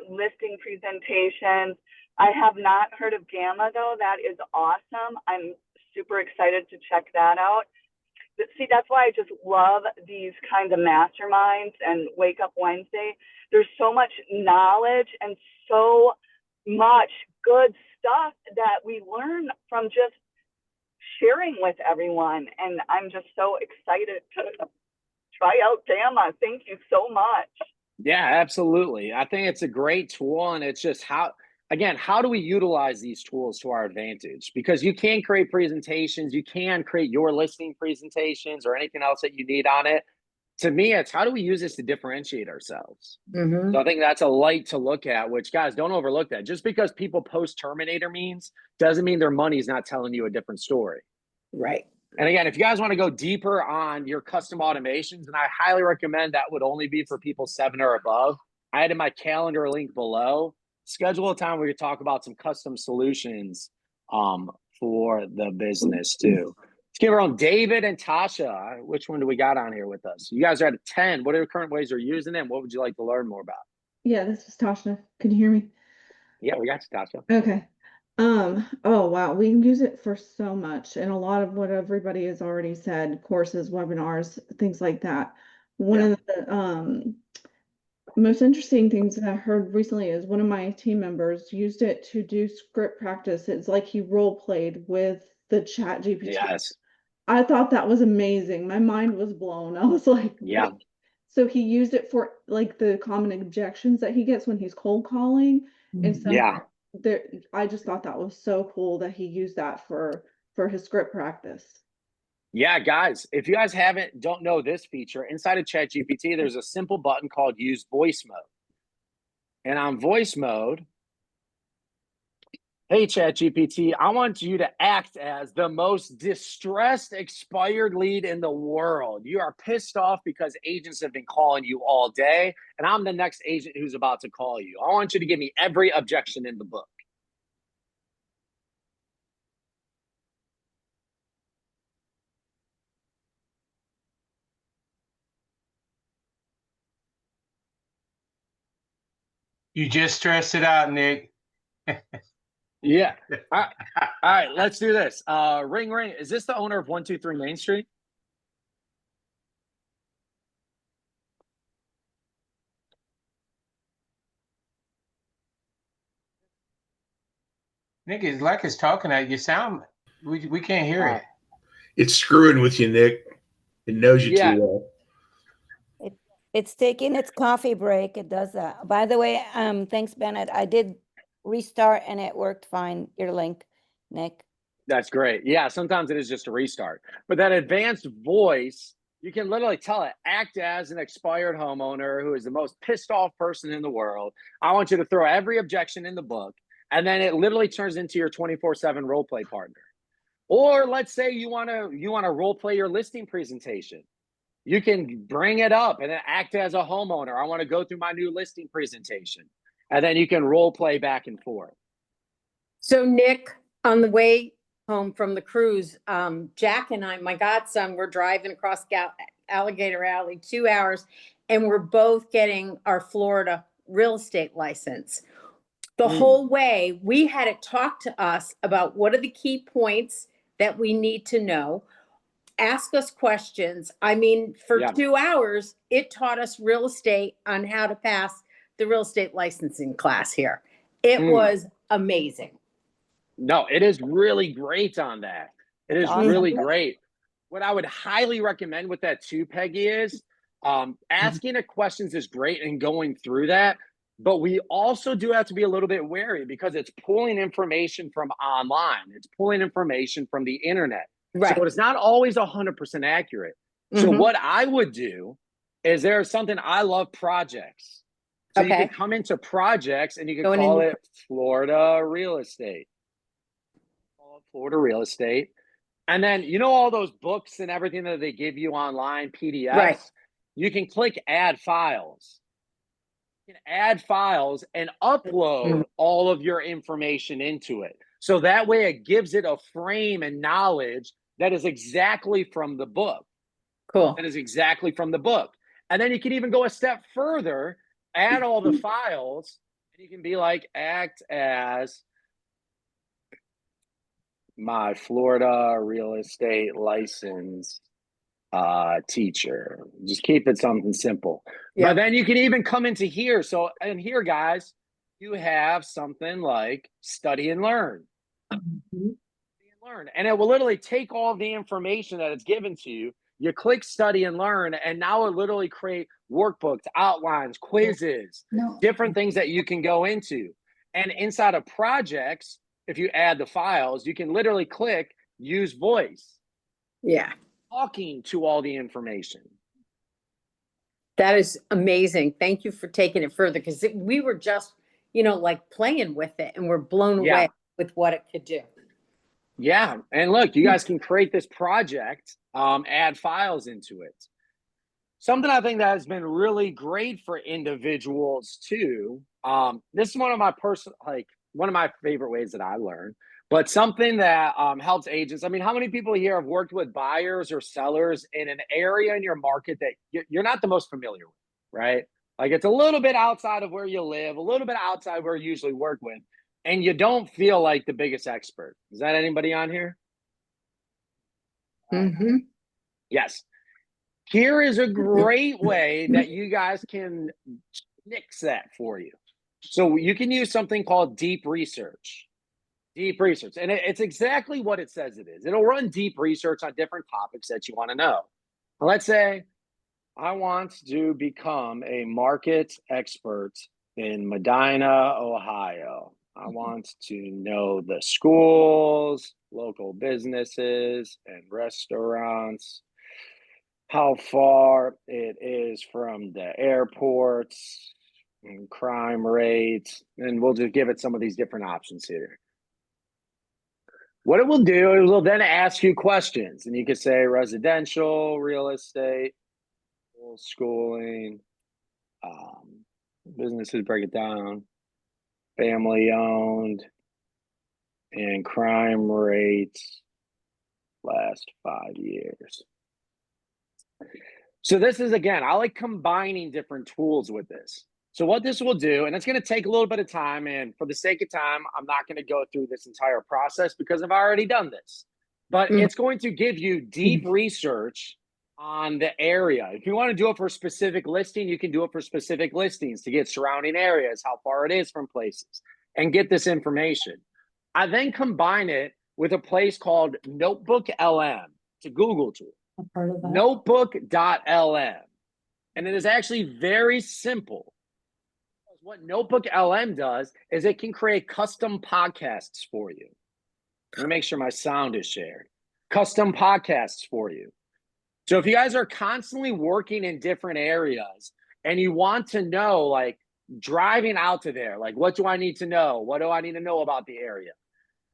listing presentations. I have not heard of Gamma though. That is awesome. I'm super excited to check that out. See, that's why I just love these kinds of masterminds and Wake Up Wednesday. There's so much knowledge and so much good stuff that we learn from just sharing with everyone. And I'm just so excited to try out Gamma. Thank you so much. Yeah, absolutely. I think it's a great tool, and it's just how do we utilize these tools to our advantage? Because you can create presentations, you can create your listing presentations or anything else that you need on it. To me, it's how do we use this to differentiate ourselves? So I think that's a light to look at, which, guys, don't overlook that. Just because people post Terminator memes doesn't mean their money's not telling you a different story. Right. And again, if you guys want to go deeper on your custom automations, and I highly recommend that would only be for people 7 or above, I added my calendar link below. Schedule a time where we talk about some custom solutions for the business too. Let's give her on David and Tasha. Which one do we got on here with us? You guys are at a 10. What are the current ways you're using it? What would you like to learn more about? Yeah, this is Tasha. Can you hear me? Yeah, we got you, Tasha. Okay. Oh wow, we use it for so much, and a lot of what everybody has already said, courses, webinars, things like that. One of the most interesting things that I heard recently is one of my team members used it to do script practice. It's like he role played with the chat GPT. Yes. I thought that was amazing. My mind was blown. I was like, yeah. What? So he used it for like the common objections that he gets when he's cold calling. And so I just thought that was so cool that he used that for his script practice. Yeah, guys, if you guys don't know this feature, inside of ChatGPT, there's a simple button called Use Voice Mode. And on voice mode, hey, ChatGPT, I want you to act as the most distressed expired lead in the world. You are pissed off because agents have been calling you all day, and I'm the next agent who's about to call you. I want you to give me every objection in the book. You just stressed it out, Nick. Yeah. All right, let's do this. Ring, ring. Is this the owner of 123 Main Street? Nick, it's like it's talking at you. We can't hear it. It's screwing with you, Nick. It knows you too well. It's taking its coffee break. It does that. By the way, thanks, Bennett. I did restart and it worked fine. Your link. Nick. That's great. Yeah, sometimes it is just a restart. But that advanced voice, you can literally tell it, act as an expired homeowner who is the most pissed off person in the world. I want you to throw every objection in the book. And then it literally turns into your 24/7 role play partner. Or let's say you want to role play your listing presentation. You can bring it up and then act as a homeowner. I want to go through my new listing presentation. And then you can role play back and forth. So Nick, on the way home from the cruise, Jack and I, my godson, were driving across Alligator Alley 2 hours, and we're both getting our Florida real estate license. The whole way, we had it talk to us about what are the key points that we need to know, ask us questions. I mean, for 2 hours, it taught us real estate on how to pass the real estate licensing class here. It was amazing. No, it is really great on that. It is really great. What I would highly recommend with that too, Peggy, is asking the questions is great and going through that. But we also do have to be a little bit wary because it's pulling information from online. It's pulling information from the internet. Right. So it's not always 100% accurate. So what I would do is there's something I love, projects. So you can come into projects and you can call it Florida real estate. Florida real estate. And then, you know, all those books and everything that they give you online, PDFs, right? You can click add files. You can add files and upload all of your information into it. So that way it gives it a frame and knowledge that is exactly from the book. Cool. That is exactly from the book. And then you can even go a step further, add all the files, and you can be like, act as my Florida real estate license teacher. Just keep it something simple. But then you can even come into here. So in here, guys, you have something like study and learn. And it will literally take all the information that it's given to you. You click study and learn, and now it literally create workbooks, outlines, quizzes, different things that you can go into. And inside of projects, if you add the files, you can literally click use voice. Yeah. Talking to all the information. That is amazing. Thank you for taking it further, because we were just, you know, like playing with it, and we're blown away with what it could do. Yeah. And look, you guys can create this project, add files into it. Something I think that has been really great for individuals too. This is one of my one of my favorite ways that I learn, but something that helps agents. I mean, how many people here have worked with buyers or sellers in an area in your market that you're not the most familiar with, right? Like it's a little bit outside of where you live, a little bit outside where you usually work with, and you don't feel like the biggest expert. Is that anybody on here? Yes. Here is a great way that you guys can nix that for you. So you can use something called deep research. Deep research. And it's exactly what it says it is. It'll run deep research on different topics that you want to know. Let's say I want to become a market expert in Medina, Ohio. I want to know the schools, local businesses, and restaurants, how far it is from the airports, and crime rates, and we'll just give it some of these different options here. What it will do is it will then ask you questions, and you can say residential, real estate, schooling, businesses, break it down, family owned, and crime rates last 5 years. So this is, again, I like combining different tools with this. So what this will do, and it's going to take a little bit of time, and for the sake of time, I'm not going to go through this entire process because I've already done this, but it's going to give you deep research on the area. If you want to do it for a specific listing, you can do it for specific listings to get surrounding areas, how far it is from places, and get this information. I then combine it with a place called Notebook LM. It's a Google tool. Notebook.lm. And it is actually very simple. What Notebook LM does is it can create custom podcasts for you. Let me make sure my sound is shared. Custom podcasts for you. So if you guys are constantly working in different areas and you want to know, like driving out to there, like what do I need to know? What do I need to know about the area?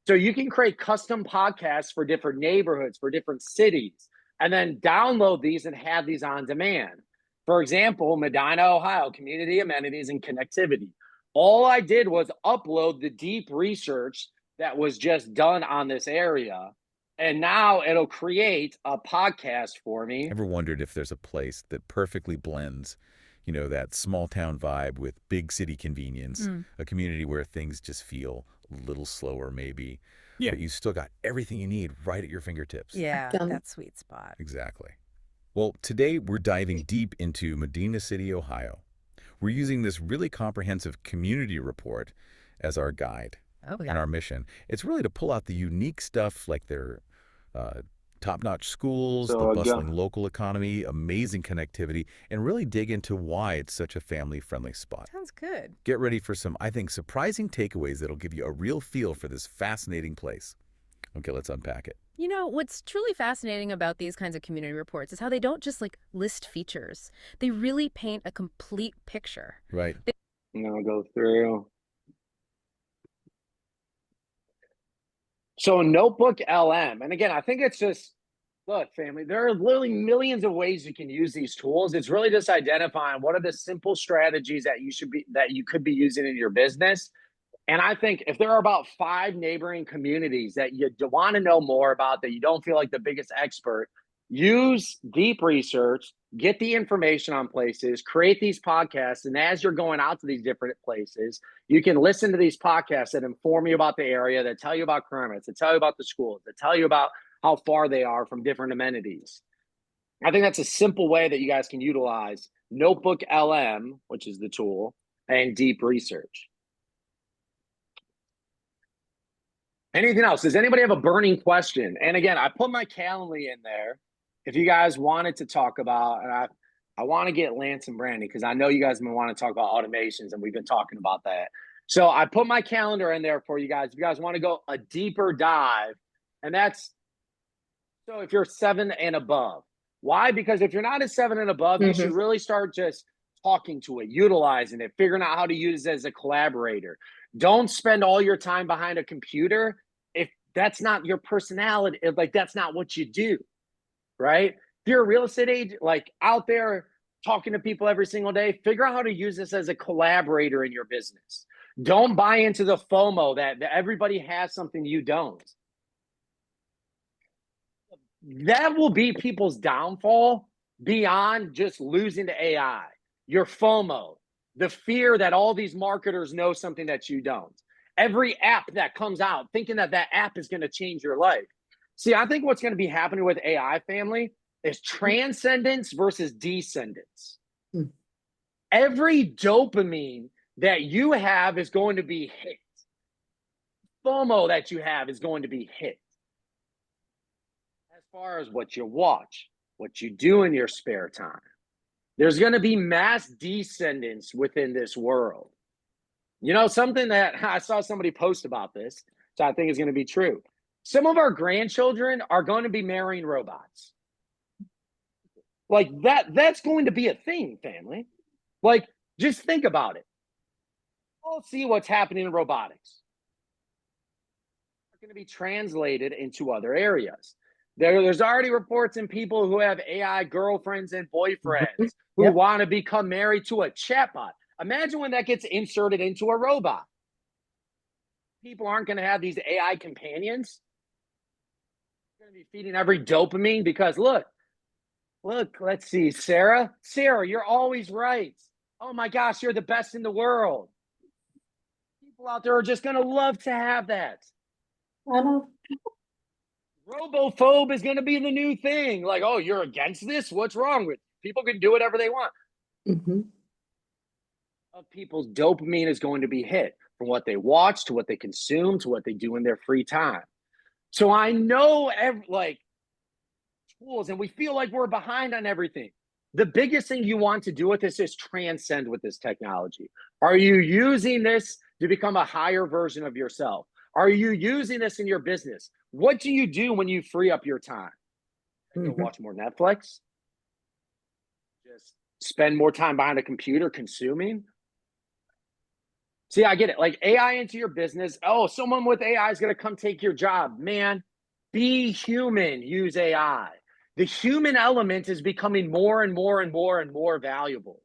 So you can create custom podcasts for different neighborhoods, for different cities, and then download these and have these on demand. For example, Medina, Ohio, community amenities and connectivity. All I did was upload the deep research that was just done on this area. And now it'll create a podcast for me. Ever wondered if there's a place that perfectly blends, you know, that small town vibe with big city convenience, a community where things just feel a little slower maybe, but you still got everything you need right at your fingertips. Yeah, that sweet spot. Exactly. Well, today we're diving deep into Medina City, Ohio. We're using this really comprehensive community report as our guide and our mission. It's really to pull out the unique stuff like their top-notch schools, the bustling local economy, amazing connectivity, and really dig into why it's such a family-friendly spot. Sounds good. Get ready for some, I think, surprising takeaways that'll give you a real feel for this fascinating place. Okay, let's unpack it. You know, what's truly fascinating about these kinds of community reports is how they don't just like list features. They really paint a complete picture. Right. I'll go through. So Notebook LM, and again, I think it's just, look, family, there are literally millions of ways you can use these tools. It's really just identifying what are the simple strategies that you could be using in your business. And I think if there are about 5 neighboring communities that you want to know more about, that you don't feel like the biggest expert, use deep research, get the information on places, create these podcasts. And as you're going out to these different places, you can listen to these podcasts that inform you about the area, that tell you about currents, that tell you about the schools, that tell you about how far they are from different amenities. I think that's a simple way that you guys can utilize Notebook LM, which is the tool, and deep research. Anything else? Does anybody have a burning question? And again, I put my Calendly in there if you guys wanted to talk about, and I want to get Lance and Brandy because I know you guys want to talk about automations, and we've been talking about that. So I put my calendar in there for you guys. If you guys want to go a deeper dive, and that's so if you're 7 and above. Why? Because if you're not a 7 and above, you should really start just talking to it, utilizing it, figuring out how to use it as a collaborator. Don't spend all your time behind a computer if that's not your personality, if like that's not what you do, right? If you're a real estate agent, like out there talking to people every single day, figure out how to use this as a collaborator in your business. Don't buy into the FOMO that everybody has something you don't. That will be people's downfall beyond just losing to AI. Your FOMO, the fear that all these marketers know something that you don't. Every app that comes out thinking that that app is going to change your life. See, I think what's going to be happening with AI, family, is transcendence versus descendance. Every dopamine that you have is going to be hit. FOMO that you have is going to be hit. As far as what you watch, what you do in your spare time, there's going to be mass descendants within this world. You know, something that I saw somebody post about this, so I think is going to be true. Some of our grandchildren are going to be marrying robots. Like that's going to be a thing, family. Like, just think about it. We'll see what's happening in robotics. It's going to be translated into other areas. There's already reports in people who have AI girlfriends and boyfriends who want to become married to a chatbot. Imagine when that gets inserted into a robot. People aren't going to have these AI companions. They're going to be feeding every dopamine because look, let's see, Sarah, you're always right. Oh my gosh, you're the best in the world. People out there are just going to love to have that. I know. Robophobe is going to be the new thing. Like, oh, you're against this? What's wrong with you? People can do whatever they want. Of people's dopamine is going to be hit from what they watch to what they consume to what they do in their free time. So I know tools, and we feel like we're behind on everything. The biggest thing you want to do with this is transcend with this technology. Are you using this to become a higher version of yourself? Are you using this in your business? What do you do when you free up your time? Go watch more Netflix? Just spend more time behind a computer consuming? See, I get it. Like AI into your business. Oh, someone with AI is going to come take your job. Man, be human, use AI. The human element is becoming more and more and more and more valuable.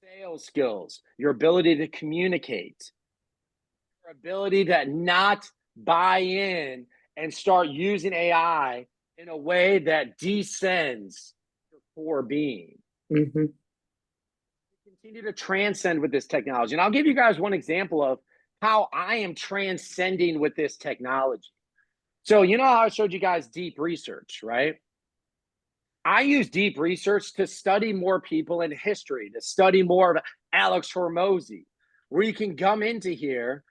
Sales skills, your ability to communicate, your ability to not buy in and start using AI in a way that descends your core being. Continue to transcend with this technology. And I'll give you guys one example of how I am transcending with this technology. So, you know how I showed you guys deep research, right? I use deep research to study more people in history, to study more of Alex Hormozy, where you can come into here,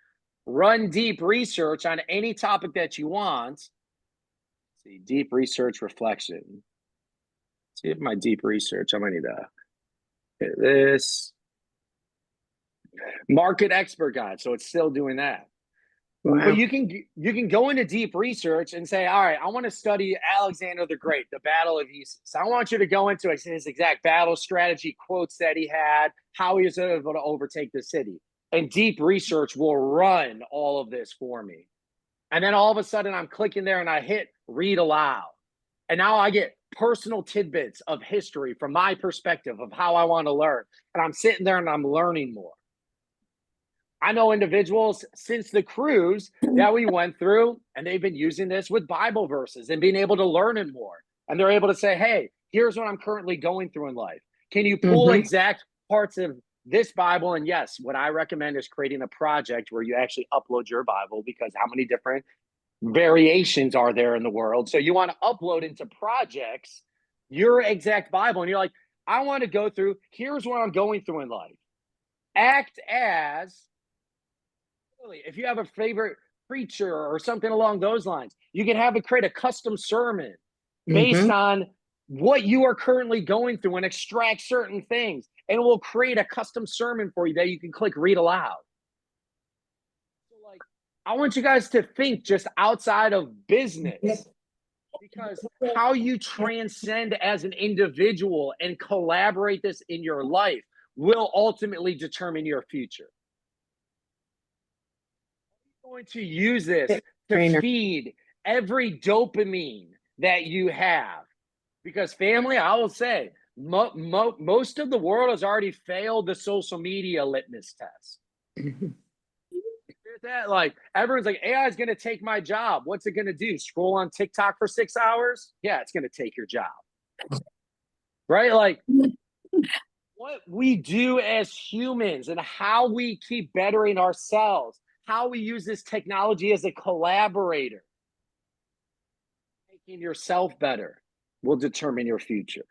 run deep research on any topic that you want. Let's see, deep research reflection. Let's see if my deep research, I might need to hit this. Market expert guide, so it's still doing that. Wow. But you can go into deep research and say, all right, I want to study Alexander the Great, the Battle of Issus. I want you to go into his exact battle strategy, quotes that he had, how he was able to overtake the city. And deep research will run all of this for me. And then all of a sudden I'm clicking there and I hit read aloud. And now I get personal tidbits of history from my perspective of how I want to learn. And I'm sitting there and I'm learning more. I know individuals since the cruise that we went through, and they've been using this with Bible verses and being able to learn it more. And they're able to say, hey, here's what I'm currently going through in life. Can you pull exact parts of this Bible? And yes, what I recommend is creating a project where you actually upload your Bible, because how many different variations are there in the world? So you want to upload into projects your exact Bible. And you're like, I want to go through, here's what I'm going through in life. Act as, if you have a favorite preacher or something along those lines, you can have it create a custom sermon based on what you are currently going through and extract certain things. And it will create a custom sermon for you that you can click read aloud. So like, I want you guys to think just outside of business, because how you transcend as an individual and collaborate this in your life will ultimately determine your future. Going to use this to feed every dopamine that you have, because family, I will say most of the world has already failed the social media litmus test. That, like, everyone's like, AI is going to take my job. What's it going to do? Scroll on TikTok for 6 hours? Yeah, it's going to take your job, right? Like, what we do as humans and how we keep bettering ourselves, how we use this technology as a collaborator, making yourself better, will determine your future.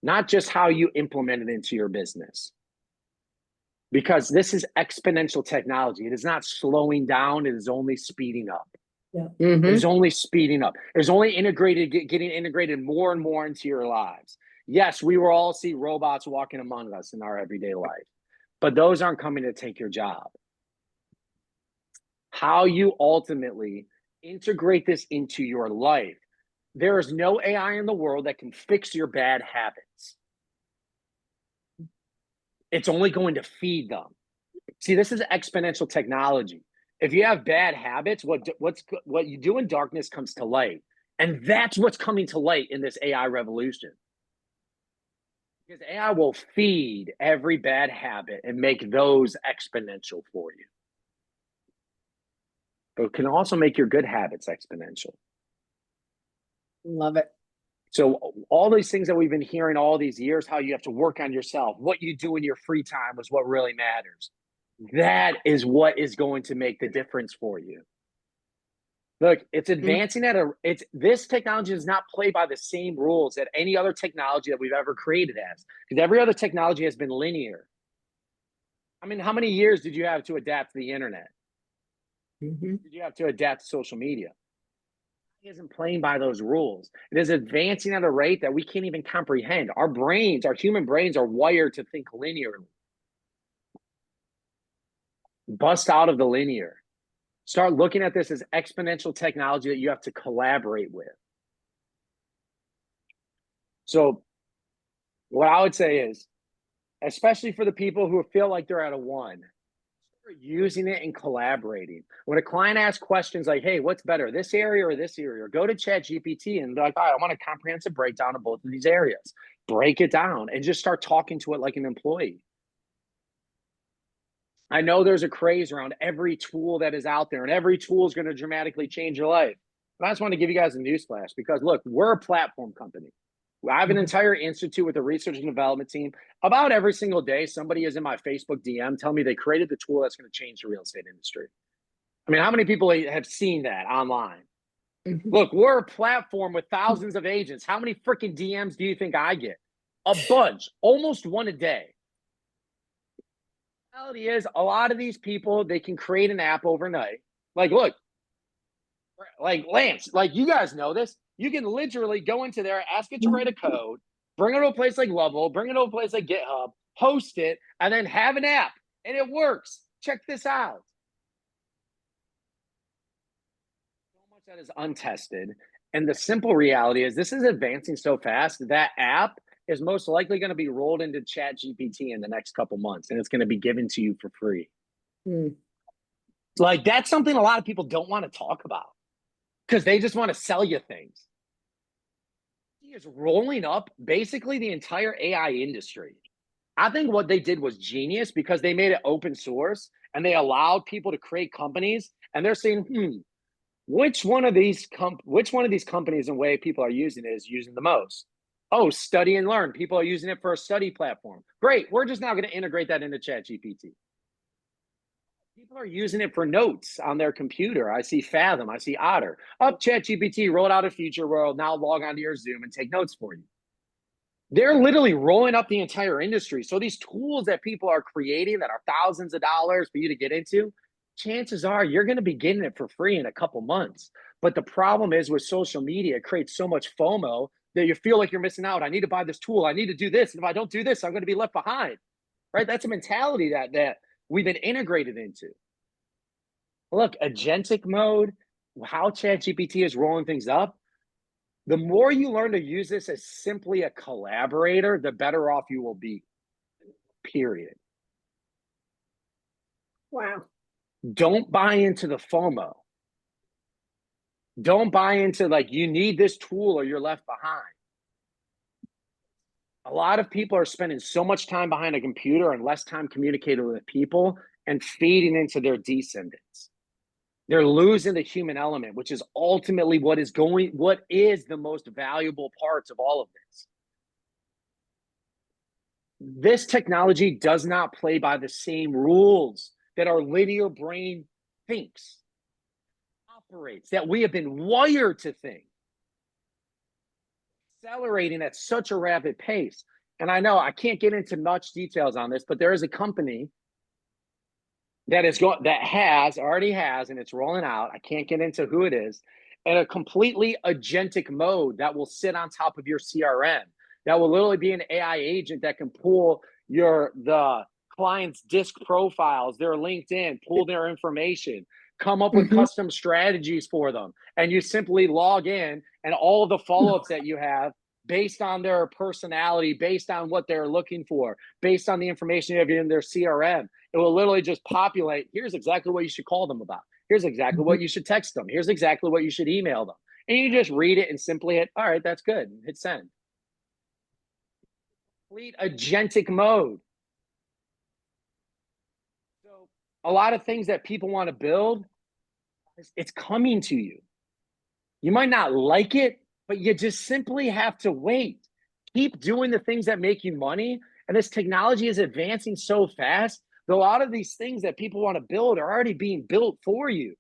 Not just how you implement it into your business. Because this is exponential technology. It is not slowing down. It is only speeding up. Yeah. It is only speeding up. It's only getting integrated more and more into your lives. Yes, we will all see robots walking among us in our everyday life, but those aren't coming to take your job. How you ultimately integrate this into your life. There is no AI in the world that can fix your bad habits. It's only going to feed them. See, this is exponential technology. If you have bad habits, what you do in darkness comes to light. And that's what's coming to light in this AI revolution. Because AI will feed every bad habit and make those exponential for you. But it can also make your good habits exponential. Love it. So all these things that we've been hearing all these years, how you have to work on yourself, what you do in your free time is what really matters. That is what is going to make the difference for you. Look, it's advancing this technology does not play by the same rules that any other technology that we've ever created has, because every other technology has been linear. I mean, how many years did you have to adapt to the internet? Did you have to adapt to social media? It isn't playing by those rules. It is advancing at a rate that we can't even comprehend. Our brains, our human brains, are wired to think linearly. Bust out of the linear. Start looking at this as exponential technology that you have to collaborate with. So what I would say is, especially for the people who feel like they're at a 1, start using it and collaborating. When a client asks questions like, hey, what's better, this area or this area? Or go to ChatGPT and be like, all right, I want a comprehensive breakdown of both of these areas. Break it down and just start talking to it like an employee. I know there's a craze around every tool that is out there, and every tool is going to dramatically change your life. But I just want to give you guys a newsflash because, look, we're a platform company. I have an entire institute with a research and development team. About every single day, somebody is in my Facebook DM telling me they created the tool that's going to change the real estate industry. I mean, how many people have seen that online? Look, we're a platform with thousands of agents. How many freaking DMs do you think I get? A bunch, almost one a day. The reality is, a lot of these people, they can create an app overnight. Like, look, like Lance, like you guys know this. You can literally go into there, ask it to write a code, bring it to a place like WUW, bring it to a place like GitHub, host it, and then have an app, and it works. Check this out. So much that is untested, and the simple reality is this is advancing so fast that app is most likely going to be rolled into ChatGPT in the next couple months, and it's going to be given to you for free. Like, that's something a lot of people don't want to talk about because they just want to sell you things. He is rolling up basically the entire AI industry. I think what they did was genius because they made it open source and they allowed people to create companies, and they're saying, which one of these companies and way people are using it is using the most? Oh, study and learn. People are using it for a study platform. Great. We're just now going to integrate that into ChatGPT. People are using it for notes on their computer. I see Fathom. I see Otter. ChatGPT rolled out a feature where it'll now log onto your Zoom and take notes for you. They're literally rolling up the entire industry. So these tools that people are creating that are thousands of dollars for you to get into, chances are you're going to be getting it for free in a couple months. But the problem is with social media, it creates so much FOMO that you feel like you're missing out. I need to buy this tool. I need to do this. And if I don't do this, I'm going to be left behind. Right? That's a mentality that we've been integrated into. Look, agentic mode, how ChatGPT is rolling things up, the more you learn to use this as simply a collaborator, the better off you will be, period. Wow. Don't buy into the FOMO. Don't buy into like, you need this tool or you're left behind. A lot of people are spending so much time behind a computer and less time communicating with people and feeding into their descendants. They're losing the human element, which is ultimately what is the most valuable parts of all of this. This technology does not play by the same rules that our linear brain thinks, operates, that we have been wired to think. Accelerating at such a rapid pace. And I know I can't get into much details on this, but there is a company that already has, and it's rolling out. I can't get into who it is, and a completely agentic mode that will sit on top of your CRM. That will literally be an AI agent that can pull the client's disc profiles, their LinkedIn, pull their information, come up with custom strategies for them. And you simply log in, and all of the follow-ups that you have based on their personality, based on what they're looking for, based on the information you have in their CRM, it will literally just populate. Here's exactly what you should call them about. Here's exactly what you should text them. Here's exactly what you should email them. And you just read it and simply hit, all right, that's good. Hit send. Complete agentic mode. So a lot of things that people want to build, it's coming to you. You might not like it, but you just simply have to wait. Keep doing the things that make you money. And this technology is advancing so fast that a lot of these things that people want to build are already being built for you.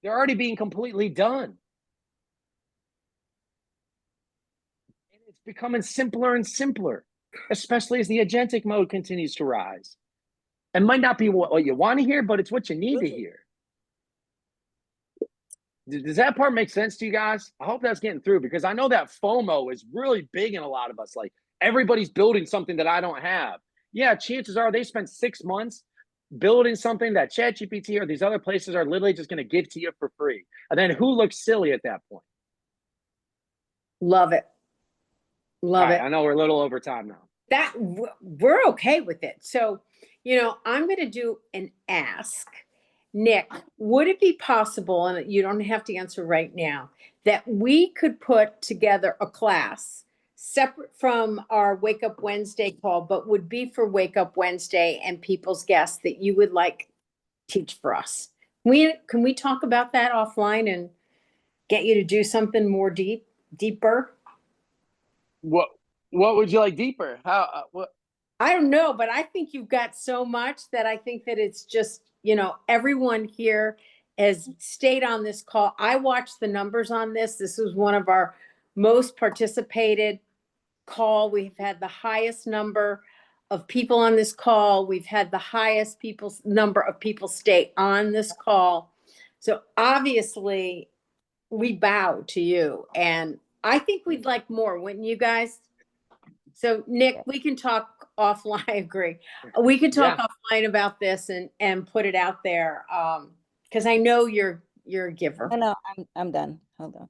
They're already being completely done. And it's becoming simpler and simpler, especially as the agentic mode continues to rise. It might not be what you want to hear, but it's what you need to hear. Does that part make sense to you guys? I hope that's getting through, because I know that FOMO is really big in a lot of us. Like, everybody's building something that I don't have. Yeah, chances are they spent 6 months building something that ChatGPT or these other places are literally just going to give to you for free. And then who looks silly at that point? Love it. Love it. I know we're a little over time now. That we're okay with it. So, I'm going to do an ask. Nick, would it be possible, and you don't have to answer right now, that we could put together a class separate from our Wake Up Wednesday call, but would be for Wake Up Wednesday and people's guests that you would like teach for us? Can we talk about that offline and get you to do something more deeper? What would you like deeper? How? What? I don't know, but I think you've got so much that I think that it's just, everyone here has stayed on this call. I watched the numbers on this. This was one of our most participated call. We've had the highest number of people on this call. We've had the highest number of people stay on this call. So obviously we bow to you, and I think we'd like more, wouldn't you guys? So Nick, we can talk offline. I agree. We can talk offline about this and put it out there. Cause I know you're a giver. No, I'm done. Hold on.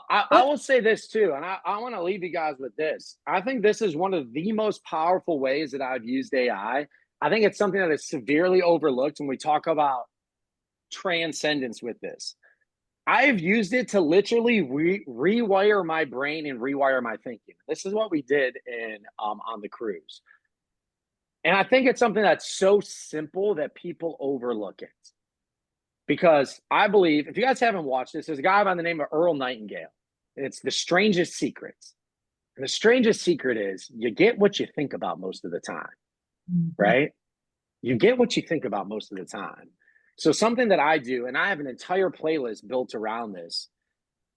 I will say this too, and I want to leave you guys with this. I think this is one of the most powerful ways that I've used AI. I think it's something that is severely overlooked when we talk about transcendence with this. I've used it to literally rewire my brain and rewire my thinking. This is what we did on the cruise. And I think it's something that's so simple that people overlook it. Because I believe, if you guys haven't watched this, there's a guy by the name of Earl Nightingale. And it's The Strangest Secrets. And the strangest secret is you get what you think about most of the time, right? You get what you think about most of the time. So something that I do, and I have an entire playlist built around this,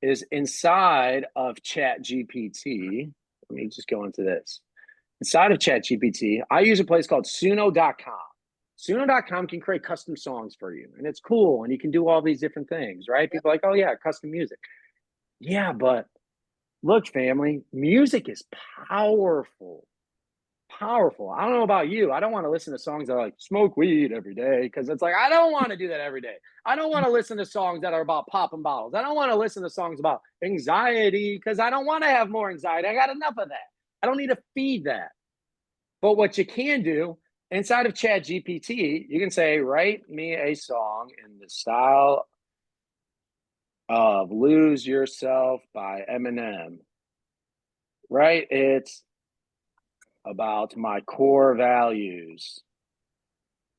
is inside of ChatGPT. Let me just go into this. Inside of ChatGPT, I use a place called Suno.com. Suno.com can create custom songs for you, and it's cool, and you can do all these different things, right? People are like, oh yeah, custom music. Yeah, but look, family, music is powerful. Powerful. I don't know about you. I don't want to listen to songs that are like smoke weed every day, because it's like, I don't want to do that every day. I don't want to listen to songs that are about popping bottles. I don't want to listen to songs about anxiety, because I don't want to have more anxiety. I got enough of that. I don't need to feed that. But what you can do inside of ChatGPT, you can say, write me a song in the style of Lose Yourself by Eminem. Right? It's about my core values.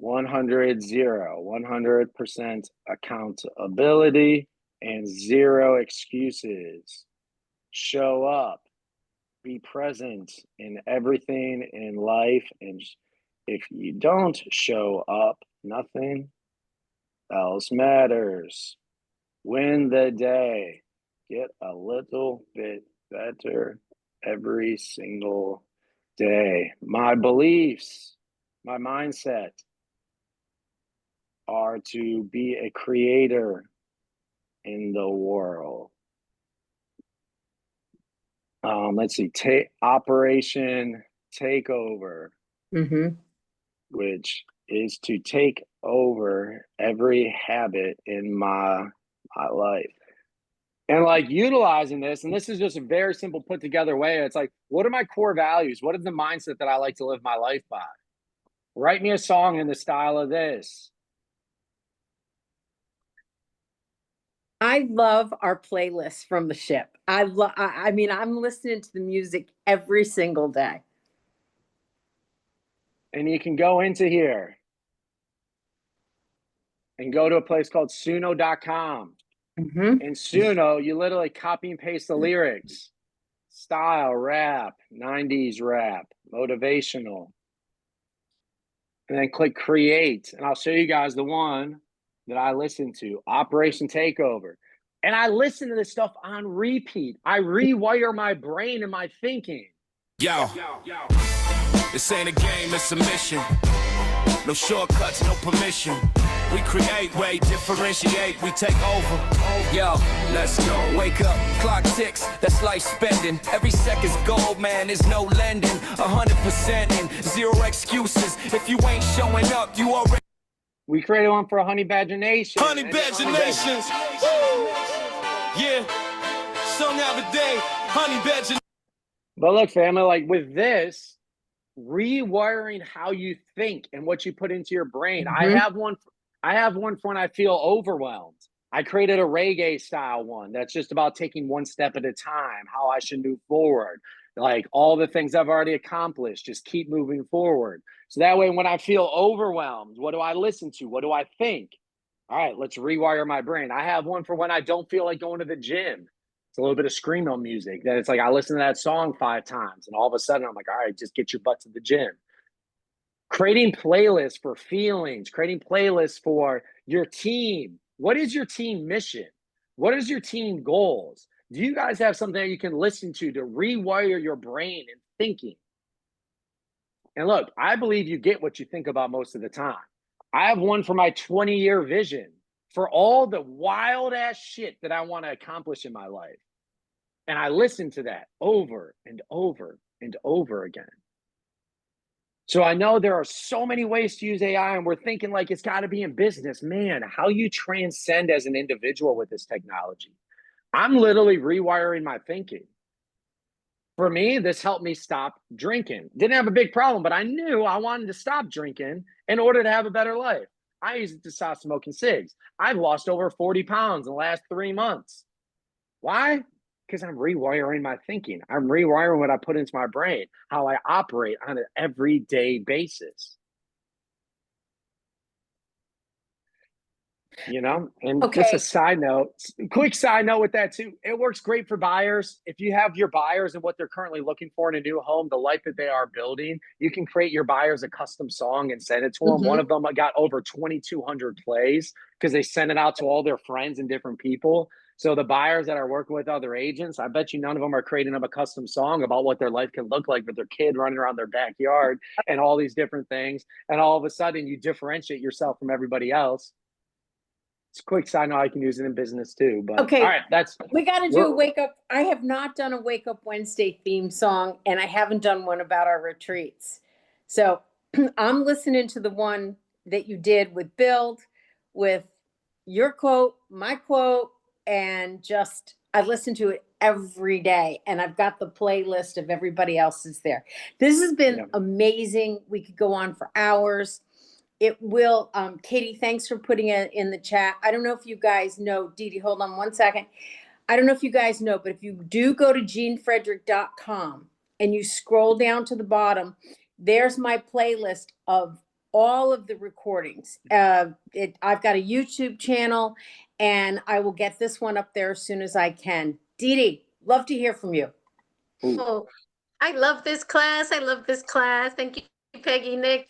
100% accountability and 0 excuses. Show up, be present in everything in life, and if you don't show up, nothing else matters. Win the day. Get a little bit better every single day. My beliefs, my mindset are to be a creator in the world. Let's see, Operation Takeover, which is to take over every habit in my life. And like utilizing this, and this is just a very simple put together way. It's like, what are my core values? What is the mindset that I like to live my life by? Write me a song in the style of this. I love our playlist from the ship. I mean, I'm listening to the music every single day. And you can go into here and go to a place called Suno.com. In Suno, you literally copy and paste the lyrics. Style, rap, 90s rap, motivational. And then click create. And I'll show you guys the one that I listen to, Operation Takeover. And I listen to this stuff on repeat. I rewire my brain and my thinking. Yo, this ain't a game, it's a mission. No shortcuts, no permission. We create, way differentiate, we take over. Yo, let's go. Wake up, clock ticks, that's life spending. Every second's gold, man, there's no lending. 100% and 0 excuses. If you ain't showing up, you already We created one for Honey Badger Nation. Honey Badger Nations. Yeah. Song out the day. Honey Badger. But look, family, like with this, rewiring how you think and what you put into your brain. I have one for when I feel overwhelmed. I created a reggae style one that's just about taking one step at a time, how I should move forward. Like all the things I've already accomplished, just keep moving forward. So that way, when I feel overwhelmed, what do I listen to? What do I think? All right, let's rewire my brain. I have one for when I don't feel like going to the gym. It's a little bit of screamo music. That it's like I listen to that song 5 times, and all of a sudden I'm like, all right, just get your butt to the gym. Creating playlists for feelings, creating playlists for your team. What is your team mission? What is your team goals? Do you guys have something that you can listen to rewire your brain and thinking? And look, I believe you get what you think about most of the time. I have one for my 20-year vision for all the wild ass shit that I want to accomplish in my life. And I listen to that over and over and over again. So I know there are so many ways to use AI, and we're thinking like it's got to be in business. Man, how you transcend as an individual with this technology. I'm literally rewiring my thinking. For me, this helped me stop drinking. Didn't have a big problem, but I knew I wanted to stop drinking in order to have a better life. I used it to stop smoking cigs. I've lost over 40 pounds in the last 3 months. Why? Because I'm rewiring my thinking. I'm rewiring what I put into my brain, how I operate on an everyday basis. You know, and just a side note, quick side note with that too. It works great for buyers. If you have your buyers and what they're currently looking for in a new home, the life that they are building, you can create your buyers a custom song and send it to them. One of them got over 2,200 plays because they sent it out to all their friends and different people. So the buyers that are working with other agents, I bet you none of them are creating them a custom song about what their life can look like with their kid running around their backyard and all these different things. And all of a sudden you differentiate yourself from everybody else. It's a quick side note. I can use it in business too. But okay, all right, we got to do a wake up. I have not done a Wake Up Wednesday theme song, and I haven't done one about our retreats. So I'm listening to the one that you did with Build, with your quote, my quote, and just I listen to it every day, and I've got the playlist of everybody else's there. This has been amazing. We could go on for hours. It will, Katie, thanks for putting it in the chat. I don't know if you guys know, Dee Dee, hold on one second. I don't know if you guys know, but if you do go to jeanfrederick.com and you scroll down to the bottom, there's my playlist of all of the recordings. I've got a YouTube channel, and I will get this one up there as soon as I can. Dee Dee, love to hear from you. Oh, I love this class. I love this class. Thank you, Peggy, Nick.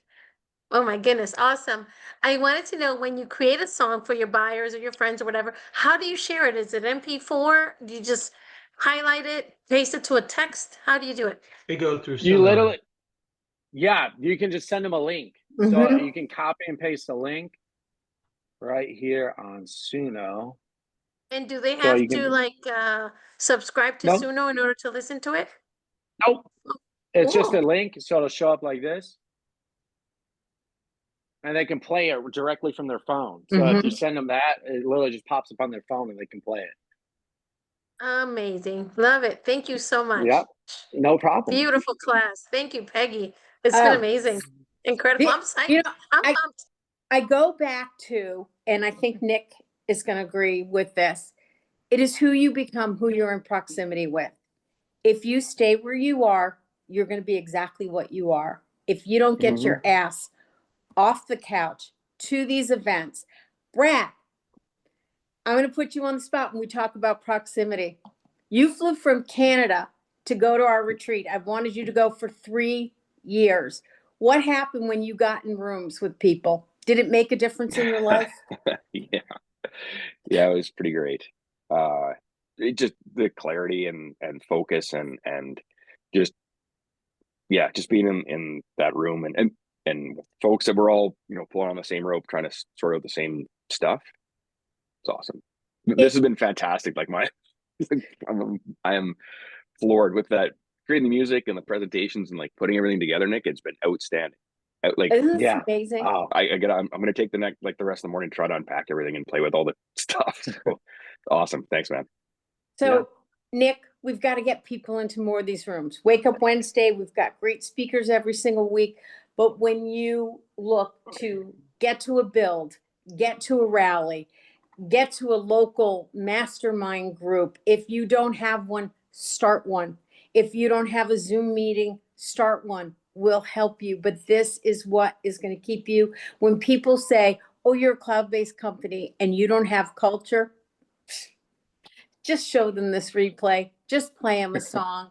Oh my goodness, awesome. I wanted to know, when you create a song for your buyers or your friends or whatever, how do you share it? Is it MP4? Do you just highlight it, paste it to a text? How do you do it? They go through You Suno. literally, you can just send them a link. So you can copy and paste a link right here on Suno. And do they have to subscribe to Suno in order to listen to it? Nope. It's just a link, so it'll show up like this. And they can play it directly from their phone. So if you send them that, it literally just pops up on their phone and they can play it. Amazing. Love it. Thank you so much. Yep. No problem. Beautiful class. Thank you, Peggy. It's been amazing. Incredible. I'm psyched. You know, I'm pumped. I go back to, and I think Nick is going to agree with this, it is who you become, who you're in proximity with. If you stay where you are, you're going to be exactly what you are. If you don't get your ass off the couch to these events, Brad, I'm going to put you on the spot when we talk about proximity. You flew from Canada to go to our retreat. I've wanted you to go for 3 years. What happened when you got in rooms with people? Did it make a difference in your life? Yeah, it was pretty great. It just the clarity and focus and just being in that room and folks that were all pulling on the same rope, trying to sort out the same stuff. It's awesome. This has been fantastic. Like I am floored with that, creating the music and the presentations and like putting everything together, Nick. It's been outstanding. Like, Isn't this yeah. amazing? Oh, I'm gonna take the rest of the morning to try to unpack everything and play with all the stuff. So, awesome. Thanks, man. So, Nick, we've got to get people into more of these rooms. Wake Up Wednesday, we've got great speakers every single week. But when you look to get to a build, get to a rally, get to a local mastermind group, if you don't have one, start one. If you don't have a Zoom meeting, start one. We'll help you. But this is what is going to keep you. When people say, oh, you're a cloud-based company and you don't have culture, just show them this replay. Just play them a song.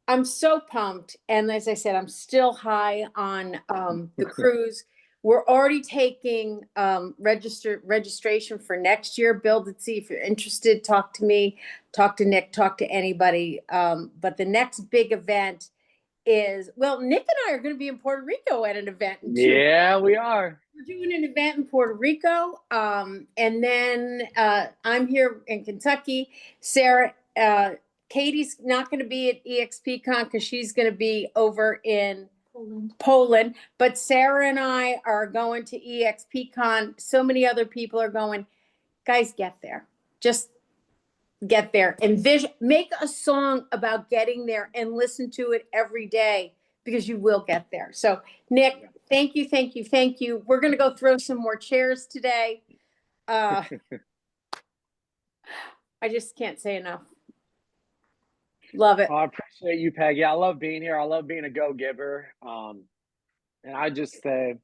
I'm so pumped. And as I said, I'm still high on the cruise. We're already taking registration for next year. Build it, see if you're interested. Talk to me, talk to Nick, talk to anybody. But the next big event is, well, Nick and I are going to be in Puerto Rico at an event in 2 weeks. Yeah, we are. We're doing an event in Puerto Rico. And then I'm here in Kentucky. Sarah, Katie's not going to be at EXPCon because she's going to be over in Poland. But Sarah and I are going to EXPCon. So many other people are going. Guys, get there. Just get there. And make a song about getting there and listen to it every day because you will get there. So, Nick, thank you, thank you, thank you. We're going to go throw some more chairs today. I just can't say enough. Love it. I appreciate you, Peggy. I love being here. I love being a go-giver. And I just say,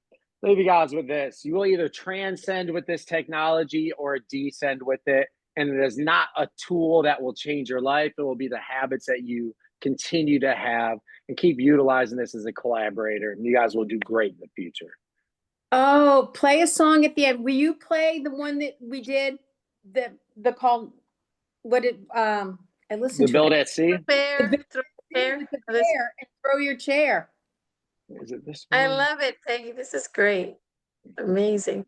leave you guys with this. You will either transcend with this technology or descend with it. And it is not a tool that will change your life. It will be the habits that you continue to have and keep utilizing this as a collaborator. And you guys will do great in the future. Oh, play a song at the end. Will you play the one that we did? The call, what did, I listened to Build it. at Sea? Throw the bear. With the bear and throw your chair. Is it this one? I love it, Peggy. This is great. Amazing.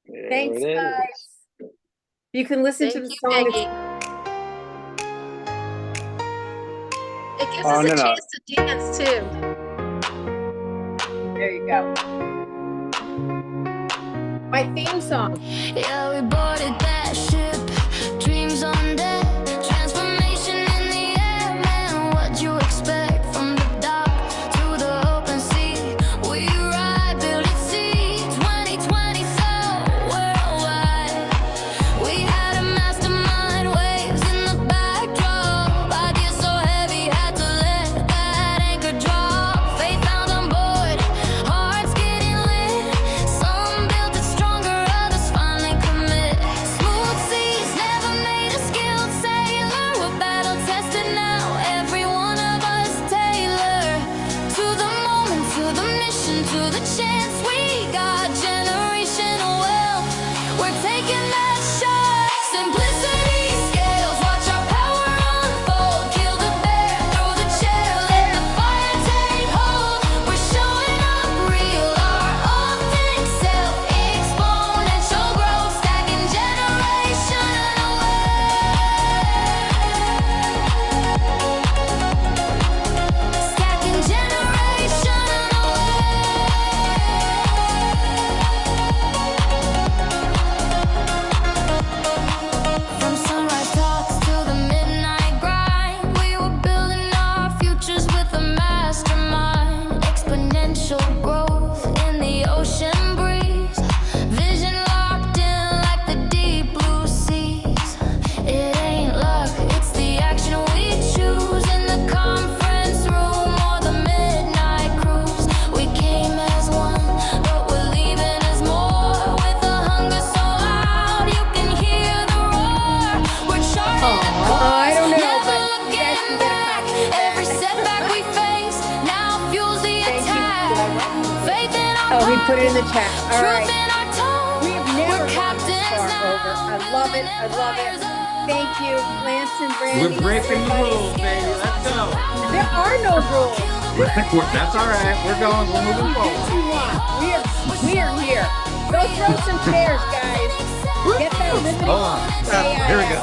There Thanks, it guys. is. You can listen to the song. Peggy. It gives us a chance to dance too. There you go. My theme song. Yeah, we boarded that ship, dreams on deck, transformation in the air, man, what'd you expect? From the dock to the open sea, we ride, build at sea, 2020 so worldwide. We had a mastermind, waves in the backdrop, ideas so heavy, had to let that anchor drop, faith found on board, hearts getting lit, some built it stronger, others finally commit. Smooth seas never made a skilled sailor. We're battle tested now. Every one of us tailored to the moment, to the mission, to the chance. We got generational wealth. We're taking that shot. Simplicity scales. Watch our power unfold. Kill the bear, throw the chair, let the fire take hold. We're showing up real, our authentic self, exponential growth, stacking generational wealth, stacking generational wealth. From sunrise talks to the midnight grind, we were building our futures with a mastermind. Exponential growth in the ocean breeze, vision locked in like the deep blue seas. It ain't luck, it's the action we choose in the conference room or the midnight cruise. We came as one, but we're leaving as more, with a hunger so loud you can hear the roar. We're charting the course, I don't know, never but you guys looking can get a back. copy of that. Every setback we face now fuels the attack. Faith in our Oh, he put it in the chat. All truth right. in our tone. We have never We're gone this captains far over. I love it. I love it. Thank you, Lance and Brandy. We're breaking the rules, baby. Let's go. There are no rules. That's all right. We're going. We're moving forward. What you want? We are here. Go throw some chairs, guys. Get that limited. Hold on. Here we go.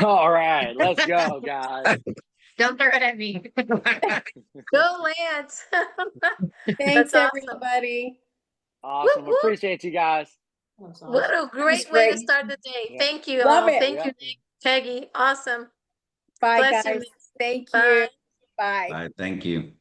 All right, let's go, guys. Don't throw it at me. Go, Lance. Thanks, That's awesome. everybody. Awesome. Whoop, whoop. Appreciate you guys. What a great way to start the day. Yeah. Thank you Love all. it. Thank you, Nick, Peggy. Awesome. Bye, Bless you, guys. Nick. Thank Bye. you. Bye. Bye. Thank you.